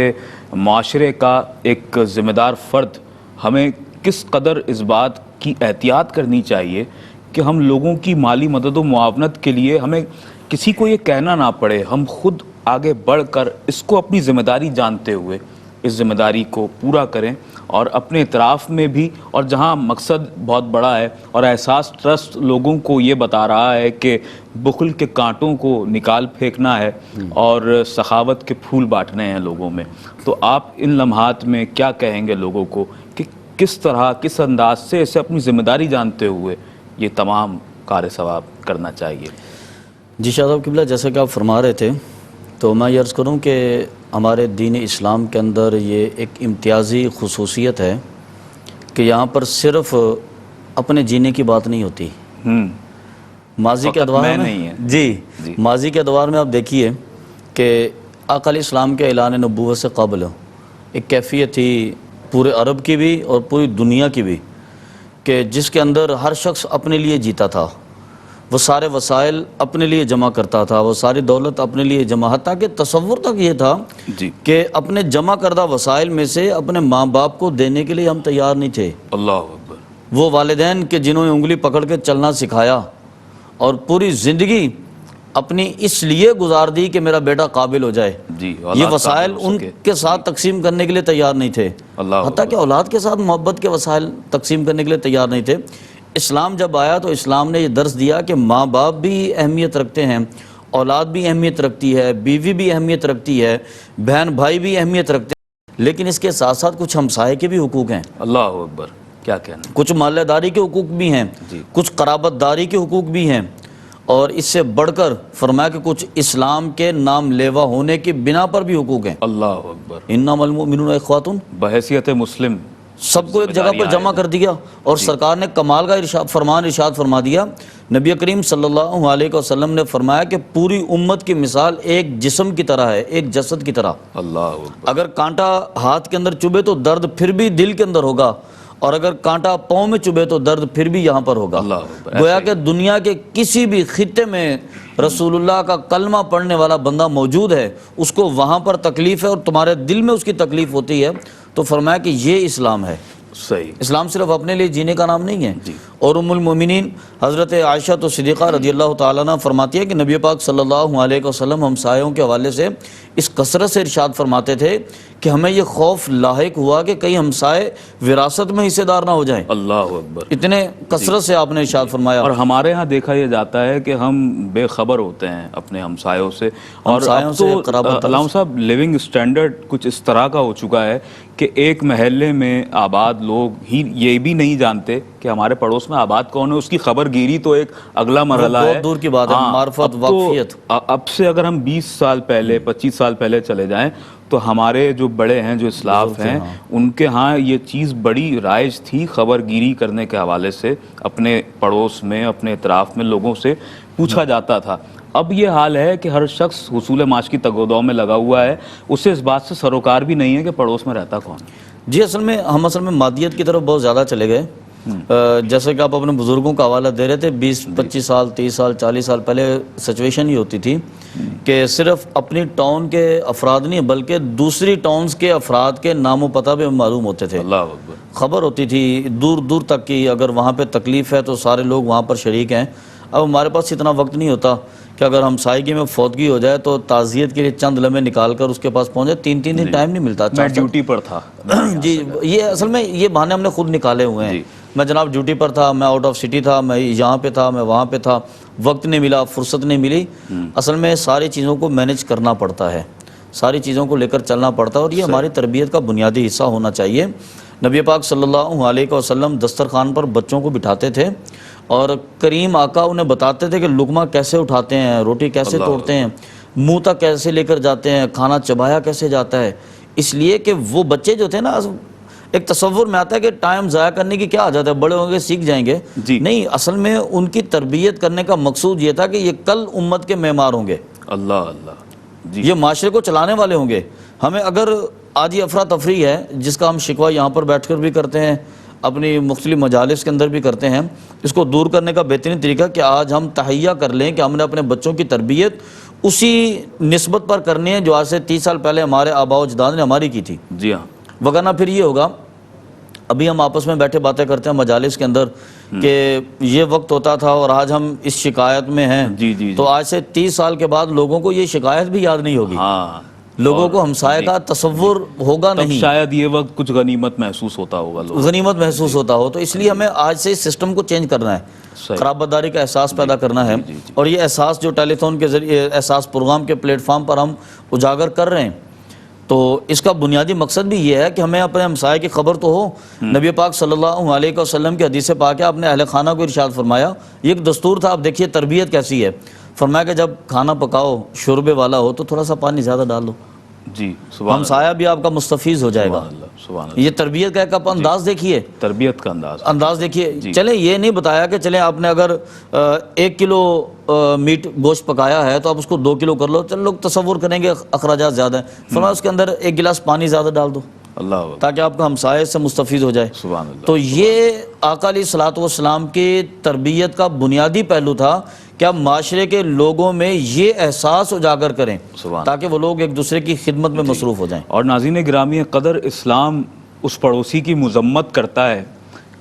معاشرے کا ایک ذمہ دار فرد ہمیں کس قدر اس بات کی احتیاط کرنی چاہیے کہ ہم لوگوں کی مالی مدد و معاونت کے لیے ہمیں کسی کو یہ کہنا نہ پڑے، ہم خود آگے بڑھ کر اس کو اپنی ذمہ داری جانتے ہوئے اس ذمہ داری کو پورا کریں، اور اپنے اطراف میں بھی، اور جہاں مقصد بہت بڑا ہے اور احساس ٹرسٹ لوگوں کو یہ بتا رہا ہے کہ بخل کے کانٹوں کو نکال پھینکنا ہے اور سخاوت کے پھول بانٹنے ہیں لوگوں میں، تو آپ ان لمحات میں کیا کہیں گے لوگوں کو کہ کس طرح کس انداز سے اسے اپنی ذمہ داری جانتے ہوئے یہ تمام کار ثواب کرنا چاہیے؟ جی شاہ صاحب قبلہ، جیسے کہ آپ فرما رہے تھے تو میں یہ عرض کروں کہ ہمارے دین اسلام کے اندر یہ ایک امتیازی خصوصیت ہے کہ یہاں پر صرف اپنے جینے کی بات نہیں ہوتی. ماضی کے ادوار میں جی ماضی کے ادوار میں آپ دیکھیے کہ آقا علیہ السلام کے اعلان نبوت سے قبل ایک کیفیت تھی پورے عرب کی بھی اور پوری دنیا کی بھی کہ جس کے اندر ہر شخص اپنے لیے جیتا تھا، وہ سارے وسائل اپنے لیے جمع کرتا تھا، وہ ساری دولت اپنے لیے جمع، حتیٰ کہ تصور تک یہ تھا کہ اپنے جمع کردہ وسائل میں سے اپنے ماں باپ کو دینے کے لیے ہم تیار نہیں تھے. اللہ اکبر. وہ والدین کے جنہوں نے انگلی پکڑ کے چلنا سکھایا اور پوری زندگی اپنی اس لیے گزار دی کہ میرا بیٹا قابل ہو جائے، یہ وسائل ان کے ساتھ تقسیم کرنے کے لیے تیار نہیں تھے، حتیٰ کہ اولاد کے ساتھ محبت کے وسائل تقسیم کرنے کے لیے تیار نہیں تھے. اسلام جب آیا تو اسلام نے یہ درس دیا کہ ماں باپ بھی اہمیت رکھتے ہیں، اولاد بھی اہمیت رکھتی ہے، بیوی بھی اہمیت رکھتی ہے، بہن بھائی بھی اہمیت رکھتے ہیں، لیکن اس کے ساتھ ساتھ کچھ ہمسائے کے بھی حقوق ہیں. اللہ اکبر. کیا کہنا؟ کچھ مالے داری کے حقوق بھی ہیں، کچھ قرابت داری کے حقوق بھی ہیں، اور اس سے بڑھ کر فرمایا کہ کچھ اسلام کے نام لیوا ہونے کی بنا پر بھی حقوق ہیں. اللہ اکبر. انما المؤمنون اخواتون، بحیثیت مسلم سب کو ایک جگہ پر جمع کر دیا، اور سرکار نے کمال کا ارشاد فرما دیا. نبی کریم صلی اللہ علیہ وسلم نے فرمایا کہ پوری امت کی مثال ایک جسم کی طرح ہے، ایک جسد کی طرح. اللہ اکبر. اگر کانٹا ہاتھ کے اندر چبھے تو درد پھر بھی دل کے اندر ہوگا، اور اگر کانٹا پاؤں میں چبھے تو درد پھر بھی یہاں پر ہوگا. گویا کہ دنیا کے کسی بھی خطے میں رسول اللہ کا کلمہ پڑھنے والا بندہ موجود ہے، اس کو وہاں پر تکلیف ہے اور تمہارے دل میں اس کی تکلیف ہوتی ہے. تو فرمایا کہ یہ اسلام ہے. صحیح. اسلام صرف اپنے لیے جینے کا نام نہیں ہے. اور ام المومنین حضرت عائشہ تو صدیقہ رضی اللہ تعالیٰ عنہ فرماتی ہے کہ نبی پاک صلی اللہ علیہ وسلم ہمسایوں کے حوالے سے اس کثرت سے ارشاد فرماتے تھے کہ ہمیں یہ خوف لاحق ہوا کہ کہیں ہمسائے وراثت میں حصے دار نہ ہو جائیں. اللہ اکبر. اتنے کثرت سے آپ نے ارشاد فرمایا. اور ہمارے ہاں دیکھا یہ جاتا ہے کہ ہم بے خبر ہوتے ہیں اپنے ہمسایوں سے، اور اب تو علامہ صاحب لیونگ سٹینڈرڈ کچھ اس طرح کا ہو چکا ہے کہ ایک محلے میں آباد لوگ ہی یہ بھی نہیں جانتے کہ ہمارے پڑوس میں آباد کون ہے، اس کی خبر گیری تو ایک اگلا مرحلہ ہے، بہت دور کی بات ہے. معرفت، واقفیت. اب سے اگر ہم 20 سال پہلے 25 سال پہلے چلے جائیں تو ہمارے جو بڑے ہیں، جو اسلاف ہیں، ان کے ہاں یہ چیز بڑی رائج تھی، خبر گیری کرنے کے حوالے سے اپنے پڑوس میں، اپنے اطراف میں لوگوں سے پوچھا جاتا تھا. اب یہ حال ہے کہ ہر شخص حصول معاش کی تگودو میں لگا ہوا ہے، اسے اس بات سے سروکار بھی نہیں ہے کہ پڑوس میں رہتا کون. جی ہم اصل میں مادیت کی طرف بہت زیادہ چلے گئے. جیسے کہ آپ اپنے بزرگوں کا حوالہ دے رہے تھے، 20-25 سال 30 سال 40 سال پہلے سچویشن یہ ہوتی تھی کہ صرف اپنی ٹاؤن کے افراد نہیں بلکہ دوسری ٹاؤنز کے افراد کے نام و پتہ بھی معلوم ہوتے تھے، اللہ اکبر، خبر ہوتی تھی دور دور تک کی، اگر وہاں پہ تکلیف ہے تو سارے لوگ وہاں پر شریک ہیں۔ اب ہمارے پاس اتنا وقت نہیں ہوتا کہ اگر ہمسائیگی میں فوتگی ہو جائے تو تعزیت کے لیے چند لمحے نکال کر اس کے پاس پہنچے، 3 دن ٹائم نہیں ملتا۔ میں ڈیوٹی پر تھا جی، یہ اصل میں یہ بہانے ہم نے خود نکالے ہوئے ہیں۔ میں جناب ڈیوٹی پر تھا، میں آؤٹ آف سٹی تھا، میں یہاں پہ تھا، میں وہاں پہ تھا، وقت نہیں ملا، فرصت نہیں ملی۔ اصل میں ساری چیزوں کو مینیج کرنا پڑتا ہے، ساری چیزوں کو لے کر چلنا پڑتا ہے، اور یہ ہماری تربیت کا بنیادی حصہ ہونا چاہیے۔ نبی پاک صلی اللہ علیہ وسلم دسترخوان پر بچوں کو بٹھاتے تھے اور کریم آقا انہیں بتاتے تھے کہ لقمہ کیسے اٹھاتے ہیں، روٹی کیسے توڑتے ہیں، منہ تک کیسے لے کر جاتے ہیں، کھانا چبایا کیسے جاتا ہے، اس لیے کہ وہ بچے جو تھے نا، ایک تصور میں آتا ہے کہ ٹائم ضائع کرنے کی کیا حاجت ہے، بڑے ہوں گے سیکھ جائیں گے، نہیں، اصل میں ان کی تربیت کرنے کا مقصود یہ تھا کہ یہ کل امت کے معمار ہوں گے، اللہ اللہ، جی، یہ معاشرے کو چلانے والے ہوں گے۔ ہمیں اگر آج یہ افراتفری ہے جس کا ہم شکوہ یہاں پر بیٹھ کر بھی کرتے ہیں، اپنی مختلف مجالس کے اندر بھی کرتے ہیں، اس کو دور کرنے کا بہترین طریقہ کہ آج ہم تہیہ کر لیں کہ ہم نے اپنے بچوں کی تربیت اسی نسبت پر کرنی ہے جو آج سے 30 سال پہلے ہمارے آباء و اجداد نے ہماری کی تھی۔ جی ہاں، وگرنہ پھر یہ ہوگا، ابھی ہم آپس میں بیٹھے باتیں کرتے ہیں مجالس کے اندر کہ یہ وقت ہوتا تھا اور آج ہم اس شکایت میں ہیں، جی، تو آج سے 30 سال کے بعد لوگوں کو یہ شکایت بھی یاد نہیں ہوگی، ہاں، لوگوں کو ہمسائے کا تصور ہوگا تب نہیں، شاید یہ وقت کچھ غنیمت محسوس ہوتا ہوگا، لوگ غنیمت محسوس ہوتا ہو۔ تو اس لیے ہمیں آج سے اس سسٹم کو چینج کرنا ہے، قرابت داری کا احساس پیدا کرنا ہے، اور یہ احساس جو ٹیلی تھون کے ذریعے، احساس پروگرام کے پلیٹ فارم پر ہم اجاگر کر رہے ہیں، تو اس کا بنیادی مقصد بھی یہ ہے کہ ہمیں اپنے ہمسائے کی خبر تو ہو۔ نبی پاک صلی اللہ علیہ وسلم کی حدیث پاک ہے، آپ نے اہل خانہ کو ارشاد فرمایا، یہ ایک دستور تھا، آپ دیکھیے تربیت کیسی ہے، فرمایا کہ جب کھانا پکاؤ شوربے والا ہو تو تھوڑا سا پانی زیادہ ڈال دو، جی، سبحان ہمسایہ بھی آپ کا مستفیض ہو جائے گا۔ اللہ، سبحان اللہ، یہ تربیت کا ایک آپ انداز دیکھیے، تربیت کا انداز دیکھیے۔ چلیں یہ نہیں بتایا کہ چلیں آپ نے اگر 1 کلو میٹ گوشت پکایا ہے تو آپ اس کو 2 کلو کر لو، چل لوگ تصور کریں گے اخراجات زیادہ ہیں، فرمایا اس کے اندر 1 گلاس پانی زیادہ ڈال دو اللہ، تاکہ آپ کا ہمسائے سے مستفید ہو جائے۔ سبحان اللہ، تو یہ آقا علیہ الصلوۃ والسلام کی تربیت کا بنیادی پہلو تھا کہ آپ معاشرے کے لوگوں میں یہ احساس اجاگر کریں تاکہ وہ لوگ ایک دوسرے کی خدمت میں مصروف ہو جائیں۔ اور ناظرین گرامی قدر، اسلام اس پڑوسی کی مذمت کرتا ہے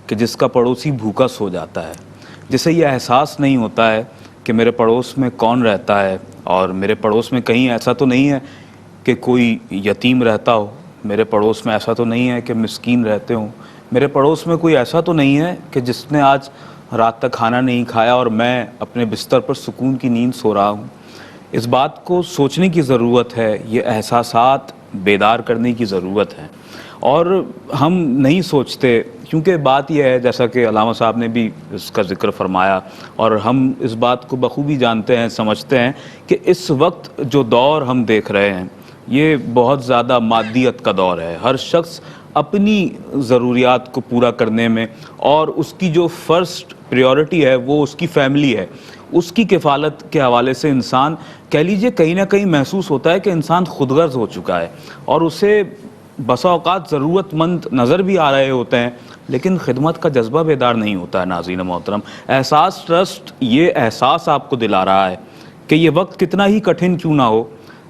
کہ جس کا پڑوسی بھوکا سو جاتا ہے، جسے یہ احساس نہیں ہوتا ہے کہ میرے پڑوس میں کون رہتا ہے، اور میرے پڑوس میں کہیں ایسا تو نہیں ہے کہ کوئی یتیم رہتا ہو، میرے پڑوس میں ایسا تو نہیں ہے کہ مسکین رہتے ہوں، میرے پڑوس میں کوئی ایسا تو نہیں ہے کہ جس نے آج رات تک کھانا نہیں کھایا اور میں اپنے بستر پر سکون کی نیند سو رہا ہوں۔ اس بات کو سوچنے کی ضرورت ہے، یہ احساسات بیدار کرنے کی ضرورت ہے، اور ہم نہیں سوچتے، کیونکہ بات یہ ہے جیسا کہ علامہ صاحب نے بھی اس کا ذکر فرمایا، اور ہم اس بات کو بخوبی جانتے ہیں، سمجھتے ہیں کہ اس وقت جو دور ہم دیکھ رہے ہیں یہ بہت زیادہ مادیت کا دور ہے، ہر شخص اپنی ضروریات کو پورا کرنے میں، اور اس کی جو فرسٹ پریورٹی ہے وہ اس کی فیملی ہے، اس کی کفالت کے حوالے سے انسان کہہ لیجئے کہیں نہ کہیں محسوس ہوتا ہے کہ انسان خود غرض ہو چکا ہے، اور اسے بسا اوقات ضرورت مند نظر بھی آ رہے ہوتے ہیں لیکن خدمت کا جذبہ بیدار نہیں ہوتا ہے۔ ناظرین محترم، احساس ٹرسٹ یہ احساس آپ کو دلا رہا ہے کہ یہ وقت کتنا ہی کٹھن کیوں نہ ہو،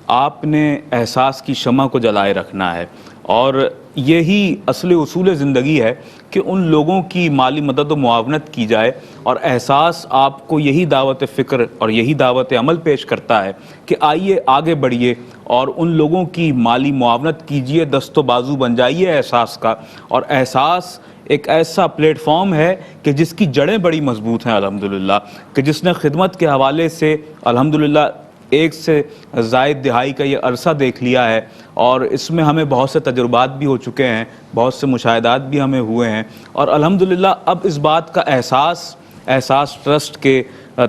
آپ نے احساس کی شمع کو جلائے رکھنا ہے، اور یہی اصل اصول زندگی ہے کہ ان لوگوں کی مالی مدد و معاونت کی جائے، اور احساس آپ کو یہی دعوت فکر اور یہی دعوت عمل پیش کرتا ہے کہ آئیے آگے بڑھیے اور ان لوگوں کی مالی معاونت کیجئے، دست و بازو بن جائیے احساس کا۔ اور احساس ایک ایسا پلیٹ فارم ہے کہ جس کی جڑیں بڑی مضبوط ہیں الحمدللہ، کہ جس نے خدمت کے حوالے سے الحمدللہ 1 سے زائد دہائی کا یہ عرصہ دیکھ لیا ہے، اور اس میں ہمیں بہت سے تجربات بھی ہو چکے ہیں، بہت سے مشاہدات بھی ہمیں ہوئے ہیں، اور الحمدللہ اب اس بات کا احساس ٹرسٹ کے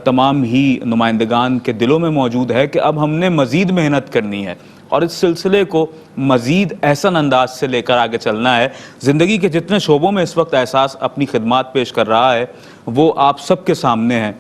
تمام ہی نمائندگان کے دلوں میں موجود ہے کہ اب ہم نے مزید محنت کرنی ہے، اور اس سلسلے کو مزید احسن انداز سے لے کر آگے چلنا ہے۔ زندگی کے جتنے شعبوں میں اس وقت احساس اپنی خدمات پیش کر رہا ہے وہ آپ سب کے سامنے ہیں۔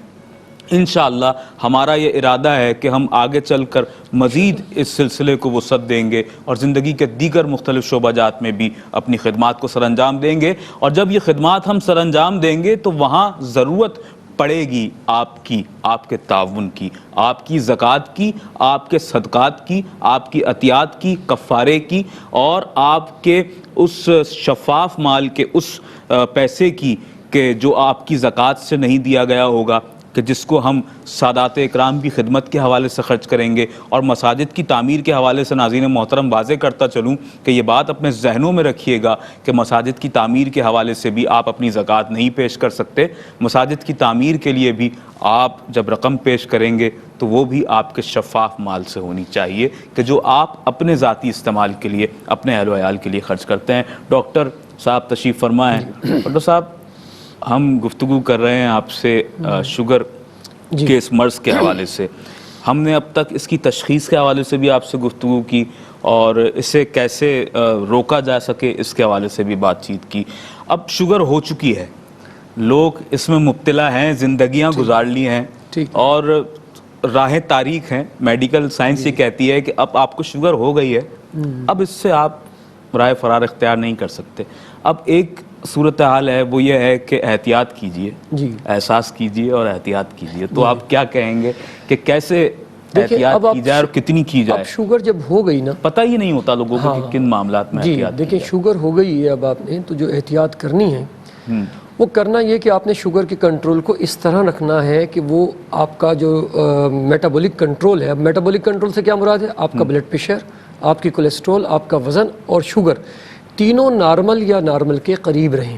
انشاءاللہ ہمارا یہ ارادہ ہے کہ ہم آگے چل کر مزید اس سلسلے کو وسعت دیں گے اور زندگی کے دیگر مختلف شعبہ جات میں بھی اپنی خدمات کو سر انجام دیں گے، اور جب یہ خدمات ہم سر انجام دیں گے تو وہاں ضرورت پڑے گی آپ کی، آپ کے تعاون کی، آپ کی زکوٰۃ کی، آپ کے صدقات کی، آپ کی عطیات کی، کفارے کی، اور آپ کے اس شفاف مال کے اس پیسے کی کہ جو آپ کی زکوٰۃ سے نہیں دیا گیا ہوگا، کہ جس کو ہم سادات اکرام کی خدمت کے حوالے سے خرچ کریں گے۔ اور مساجد کی تعمیر کے حوالے سے ناظرین محترم واضح کرتا چلوں کہ یہ بات اپنے ذہنوں میں رکھیے گا کہ مساجد کی تعمیر کے حوالے سے بھی آپ اپنی زکوٰۃ نہیں پیش کر سکتے۔ مساجد کی تعمیر کے لیے بھی آپ جب رقم پیش کریں گے تو وہ بھی آپ کے شفاف مال سے ہونی چاہیے کہ جو آپ اپنے ذاتی استعمال کے لیے، اپنے اہل و عیال کے لیے خرچ کرتے ہیں۔ ڈاکٹر صاحب تشریف فرما ہیں۔ ڈاکٹر صاحب، ہم گفتگو کر رہے ہیں آپ سے شوگر کے اس مرض کے حوالے سے۔ ہم نے اب تک اس کی تشخیص کے حوالے سے بھی آپ سے گفتگو کی اور اسے کیسے روکا جا سکے اس کے حوالے سے بھی بات چیت کی۔ اب شوگر ہو چکی ہے، لوگ اس میں مبتلا ہیں، زندگیاں گزار لی ہیں اور راہیں تاریک ہیں۔ میڈیکل سائنس یہ کہتی ہے کہ اب آپ کو شوگر ہو گئی ہے، اب اس سے آپ راہ فرار اختیار نہیں کر سکتے۔ اب ایک صورتحال ہے، وہ یہ ہے کہ احتیاط کیجئے، احساس کیجئے اور احتیاط کیجئے۔ تو آپ کیا کہیں گے کہ کیسے احتیاط کی جائے اور کتنی کی جائے؟ اب شوگر جب ہو گئی نا، پتہ ہی نہیں ہوتا لوگوں کو کہ کن معاملات میں احتیاط کی دیکھیں جائے۔ شوگر ہو گئی ہے اب آپ نے، تو جو احتیاط کرنی ہے وہ کرنا یہ کہ آپ نے شوگر کے کنٹرول کو اس طرح رکھنا ہے کہ وہ آپ کا جو میٹابولک کنٹرول ہے، اب میٹابولک کنٹرول سے کیا مراد ہے؟ آپ کا بلڈ پریشر، آپ کی کولیسٹرول، آپ کا وزن اور شوگر تینوں نارمل یا نارمل کے قریب رہیں۔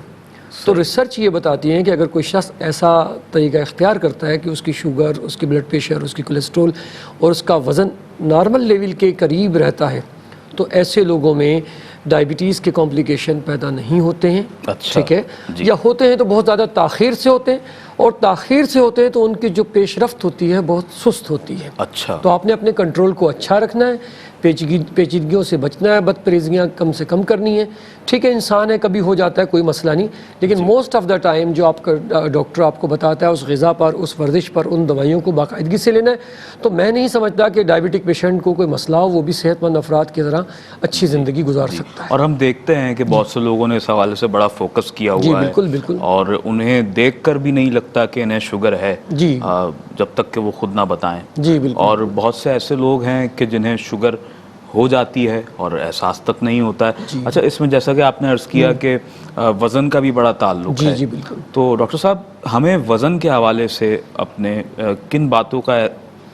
تو ریسرچ یہ بتاتی ہے کہ اگر کوئی شخص ایسا طریقہ اختیار کرتا ہے کہ اس کی شوگر، اس کی بلڈ پریشر، اس کی کولیسٹرول اور اس کا وزن نارمل لیول کے قریب رہتا ہے تو ایسے لوگوں میں ڈائبٹیز کے کمپلیکیشن پیدا نہیں ہوتے ہیں، ٹھیک ہے، یا ہوتے ہیں تو بہت زیادہ تاخیر سے ہوتے ہیں، اور تاخیر سے ہوتے ہیں تو ان کی جو پیش رفت ہوتی ہے بہت سست ہوتی ہے۔ اچھا، تو آپ نے اپنے کنٹرول کو اچھا رکھنا ہے، پیچیدگیوں سے بچنا ہے، بد پریزیاں کم سے کم کرنی ہے، ٹھیک ہے، انسان ہے، کبھی ہو جاتا ہے، کوئی مسئلہ نہیں، لیکن موسٹ آف دا ٹائم جو آپ کا ڈاکٹر آپ کو بتاتا ہے اس غذا پر، اس ورزش پر، ان دوائیوں کو باقاعدگی سے لینا ہے۔ تو میں نہیں سمجھتا کہ ڈائبٹک پیشنٹ کو کوئی مسئلہ ہو، وہ بھی صحت مند افراد کی طرح اچھی زندگی گزار سکتا ہے۔ اور ہم دیکھتے ہیں کہ بہت سے لوگوں نے اس حوالے سے بڑا فوکس کیا ہوا ہے، بالکل بالکل، اور انہیں دیکھ کر بھی نہیں لگتا کہ انہیں شوگر ہے جب تک کہ وہ خود نہ بتائیں۔ بالکل، اور بہت سے ایسے لوگ ہیں کہ جنہیں شوگر ہو جاتی ہے اور احساس تک نہیں ہوتا ہے۔ اچھا، اس میں جیسا کہ آپ نے عرض کیا کہ وزن کا بھی بڑا تعلق ہے، بالکل۔ تو ڈاکٹر صاحب ہمیں وزن کے حوالے سے اپنے کن باتوں کا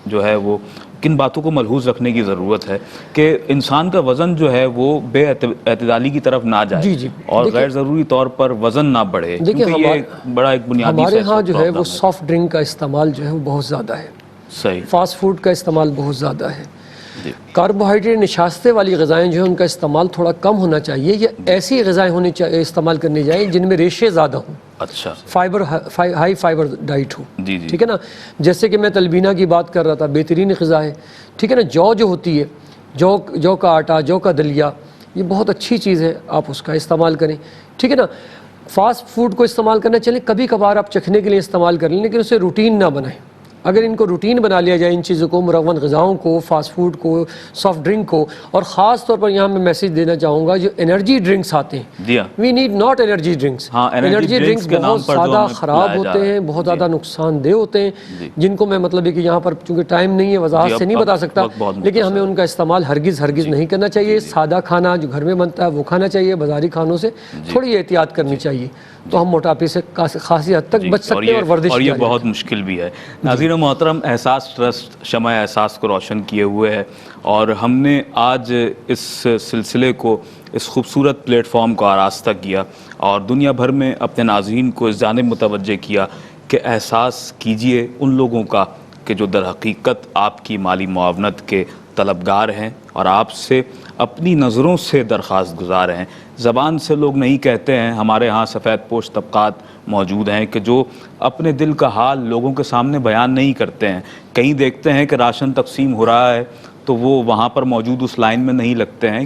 جو ہے وہ کن باتوں کو ملحوظ رکھنے کی ضرورت ہے کہ انسان کا وزن جو ہے وہ بے اعتدالی کی طرف نہ جائے اور غیر ضروری طور پر وزن نہ بڑھے؟ دیکھیں یہ بڑا ایک بنیادی ہمارے ہاں جو ہے وہ سافٹ ڈرنک کا استعمال جو ہے وہ بہت زیادہ ہے، صحیح، فاسٹ فوڈ کا استعمال بہت زیادہ ہے، کاربوہائیڈریٹ نشاستیں والی غذائیں جو ہیں ان کا استعمال تھوڑا کم ہونا چاہیے، یا ایسی غذائیں ہونی چاہیے استعمال کرنی چاہیے جن میں ریشے زیادہ ہوں، اچھا، فائبر ہائی فائبر ڈائٹ ہو، جی ٹھیک ہے نا۔ جیسے کہ میں تلبینہ کی بات کر رہا تھا، بہترین غذا ہے، ٹھیک ہے نا۔ جو ہوتی ہے جو کا آٹا، جو کا دلیا، یہ بہت اچھی چیز ہے، آپ اس کا استعمال کریں، ٹھیک ہے نا۔ فاسٹ فوڈ کو استعمال کرنا چلیں، کبھی کبھار آپ چکھنے کے لیے استعمال کر لیں، لیکن اسے روٹین نہ بنائیں۔ اگر ان کو روٹین بنا لیا جائے، ان چیزوں کو، مرغن غذاؤں کو، فاسٹ فوڈ کو، سافٹ ڈرنک کو، اور خاص طور پر یہاں میں میسیج دینا چاہوں گا جو انرجی ڈرنکس آتے ہیں، we need not energy drinks. Energy drinks بہت زیادہ خراب ہوتے ہیں، بہت زیادہ نقصان دہ ہوتے ہیں، جن کو میں مطلب ہے کہ یہاں پر چونکہ ٹائم نہیں ہے وضاحت سے نہیں بتا سکتا، لیکن ہمیں ان کا استعمال ہرگز نہیں کرنا چاہیے۔ سادہ کھانا جو گھر میں بنتا ہے وہ کھانا چاہیے، بازاری کھانوں سے تھوڑی احتیاط کرنی چاہیے، تو ہم موٹاپے سے خاصی حد تک بچ سکتے ہیں اور ورزش، اور یہ بہت مشکل بھی ہے۔ ناظرین محترم، احساس ٹرسٹ شمع احساس کو روشن کیے ہوئے ہے، اور ہم نے آج اس سلسلے کو، اس خوبصورت پلیٹ فارم کو آراستہ کیا اور دنیا بھر میں اپنے ناظرین کو اس جانب متوجہ کیا کہ احساس کیجئے ان لوگوں کا کہ جو در حقیقت آپ کی مالی معاونت کے طلبگار ہیں اور آپ سے اپنی نظروں سے درخواست گزار ہیں۔ زبان سے لوگ نہیں کہتے ہیں، ہمارے ہاں سفید پوش طبقات موجود ہیں کہ جو اپنے دل کا حال لوگوں کے سامنے بیان نہیں کرتے ہیں۔ کہیں دیکھتے ہیں کہ راشن تقسیم ہو رہا ہے تو وہ وہاں پر موجود اس لائن میں نہیں لگتے ہیں.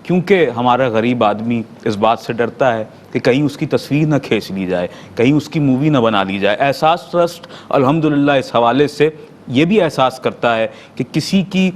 کیونکہ ہمارا غریب آدمی اس بات سے ڈرتا ہے کہ کہیں اس کی تصویر نہ کھینچ لی جائے, کہیں اس کی مووی نہ بنا لی جائے. احساس ٹرسٹ الحمدللہ اس حوالے سے یہ بھی احساس کرتا ہے کہ کسی کے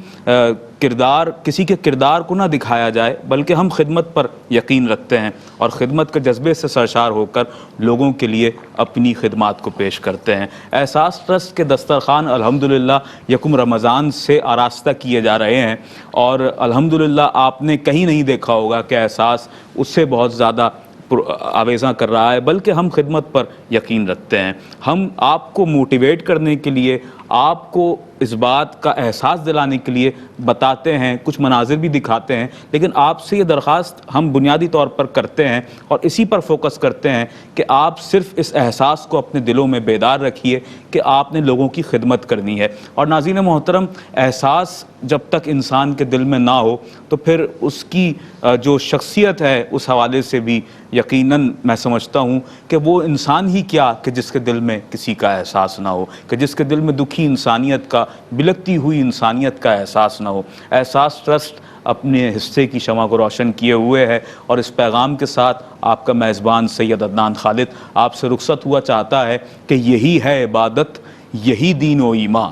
کردار کو نہ دکھایا جائے, بلکہ ہم خدمت پر یقین رکھتے ہیں اور خدمت کے جذبے سے سرشار ہو کر لوگوں کے لیے اپنی خدمات کو پیش کرتے ہیں. احساس ٹرسٹ کے دسترخوان الحمدللہ یکم رمضان سے آراستہ کیے جا رہے ہیں, اور الحمدللہ آپ نے کہیں نہیں دیکھا ہوگا کہ احساس اس سے بہت زیادہ آویزاں کر رہا ہے, بلکہ ہم خدمت پر یقین رکھتے ہیں. ہم آپ کو موٹیویٹ کرنے کے لیے, آپ کو اس بات کا احساس دلانے کے لیے بتاتے ہیں, کچھ مناظر بھی دکھاتے ہیں, لیکن آپ سے یہ درخواست ہم بنیادی طور پر کرتے ہیں اور اسی پر فوکس کرتے ہیں کہ آپ صرف اس احساس کو اپنے دلوں میں بیدار رکھیے کہ آپ نے لوگوں کی خدمت کرنی ہے. اور ناظرین محترم, احساس جب تک انسان کے دل میں نہ ہو تو پھر اس کی جو شخصیت ہے اس حوالے سے بھی یقیناً میں سمجھتا ہوں کہ وہ انسان ہی کیا کہ جس کے دل میں کسی کا احساس نہ ہو, کہ جس کے دل میں دکھی انسانیت کا, بلکتی ہوئی انسانیت کا احساس نہ ہو. احساس ٹرسٹ اپنے حصے کی شمع کو روشن کیے ہوئے ہے, اور اس پیغام کے ساتھ آپ کا میزبان سید عدنان خالد آپ سے رخصت ہوا چاہتا ہے کہ یہی ہے عبادت, یہی دین و ایمان,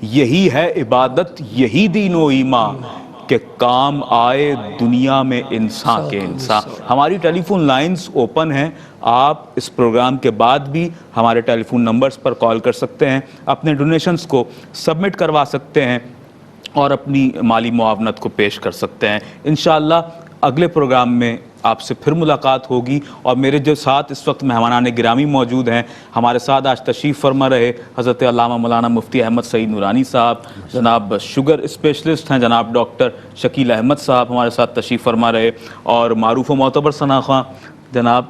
یہی ہے عبادت, یہی دین و ایمان, کہ کام آئے دنیا میں انسان کے انسان. ہماری ٹیلی فون لائنز اوپن ہیں, آپ اس پروگرام کے بعد بھی ہمارے ٹیلی فون نمبرز پر کال کر سکتے ہیں, اپنے ڈونیشنز کو سبمٹ کروا سکتے ہیں اور اپنی مالی معاونت کو پیش کر سکتے ہیں. انشاءاللہ اگلے پروگرام میں آپ سے پھر ملاقات ہوگی. اور میرے جو ساتھ اس وقت مہمانان گرامی موجود ہیں, ہمارے ساتھ آج تشریف فرما رہے حضرت علامہ مولانا مفتی احمد سعید نورانی صاحب, جناب شوگر اسپیشلسٹ ہیں جناب ڈاکٹر شکیل احمد صاحب ہمارے ساتھ تشریف فرما رہے, اور معروف و معتبر ثناخواں جناب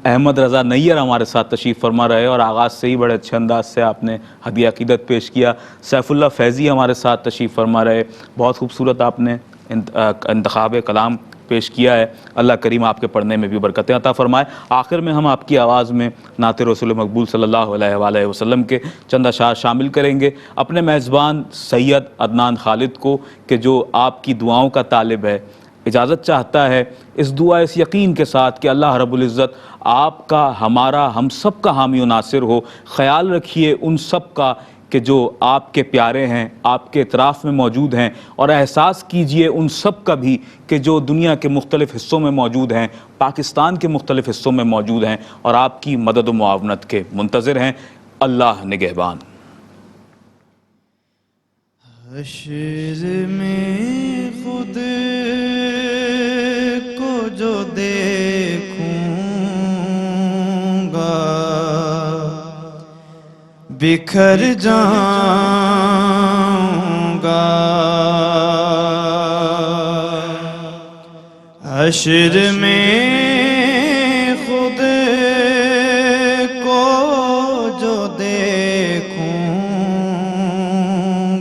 احمد رضا نیّر ہمارے ساتھ تشریف فرما رہے, اور آغاز سے ہی بڑے اچھے انداز سے آپ نے ہدیہ عقیدت پیش کیا. سیف اللہ فیضی ہمارے ساتھ تشریف فرما رہے, بہت خوبصورت آپ نے انتخاب کلام پیش کیا ہے. اللہ کریم آپ کے پڑھنے میں بھی برکتیں عطا فرمائے. آخر میں ہم آپ کی آواز میں نعت رسول مقبول صلی اللہ علیہ وآلہ وسلم کے چند اشعار شامل کریں گے اپنے میزبان سید عدنان خالد کو, کہ جو آپ کی دعاؤں کا طالب ہے, اجازت چاہتا ہے اس دعا, اس یقین کے ساتھ کہ اللہ رب العزت آپ کا, ہمارا, ہم سب کا حامی و ناصر ہو. خیال رکھیے ان سب کا کہ جو آپ کے پیارے ہیں, آپ کے اطراف میں موجود ہیں, اور احساس کیجئے ان سب کا بھی کہ جو دنیا کے مختلف حصوں میں موجود ہیں, پاکستان کے مختلف حصوں میں موجود ہیں, اور آپ کی مدد و معاونت کے منتظر ہیں. اللہ نگہبان. حشر میں خود کو جو دیکھوں گا بکھر جاؤں گا. حشر میں خود کو جو دیکھوں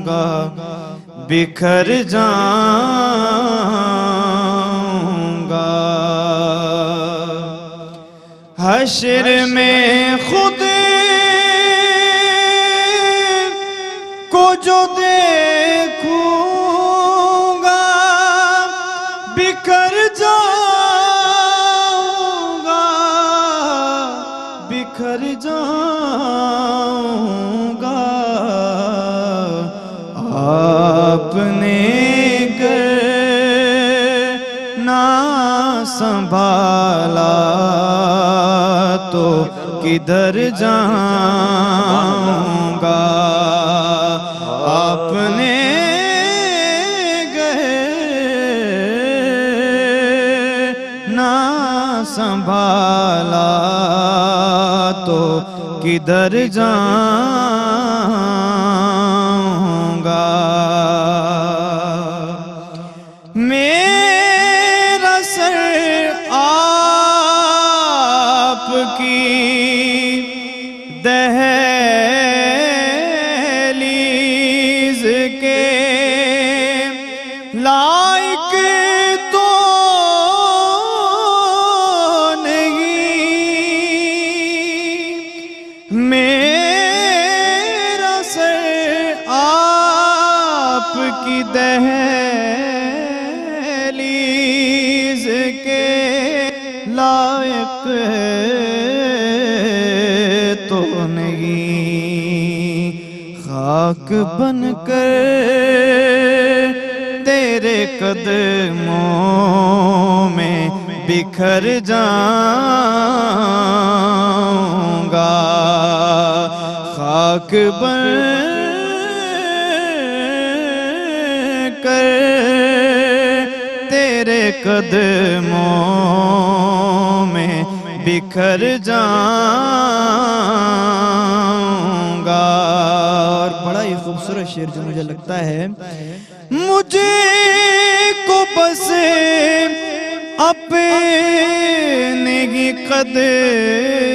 گا بکھر جاؤں گا. حشر میں خود کو جو دیکھوں گا بکھر جاؤں گا, بکھر جاؤں گا. آپ نے گر نہ سنبھالا تو کدھر جاؤں گا. آپ نے نہ سنبھالا تو کدھر جاؤں گا. میرا سر آپ کی دہلیز کے لائق تو نہیں. میرا سر آپ کی دہلیز کے لائق تو نہیں، خاک بن کر تیرے قدموں میں بکھر جاؤں گا، خاک بن کر تیرے قدموں میں بکھر جاؤں گا۔ اور بڑا ہی خوبصورت شعر جو مجھے لگتا ہے، مجھے کو بس اپنے ہی قدر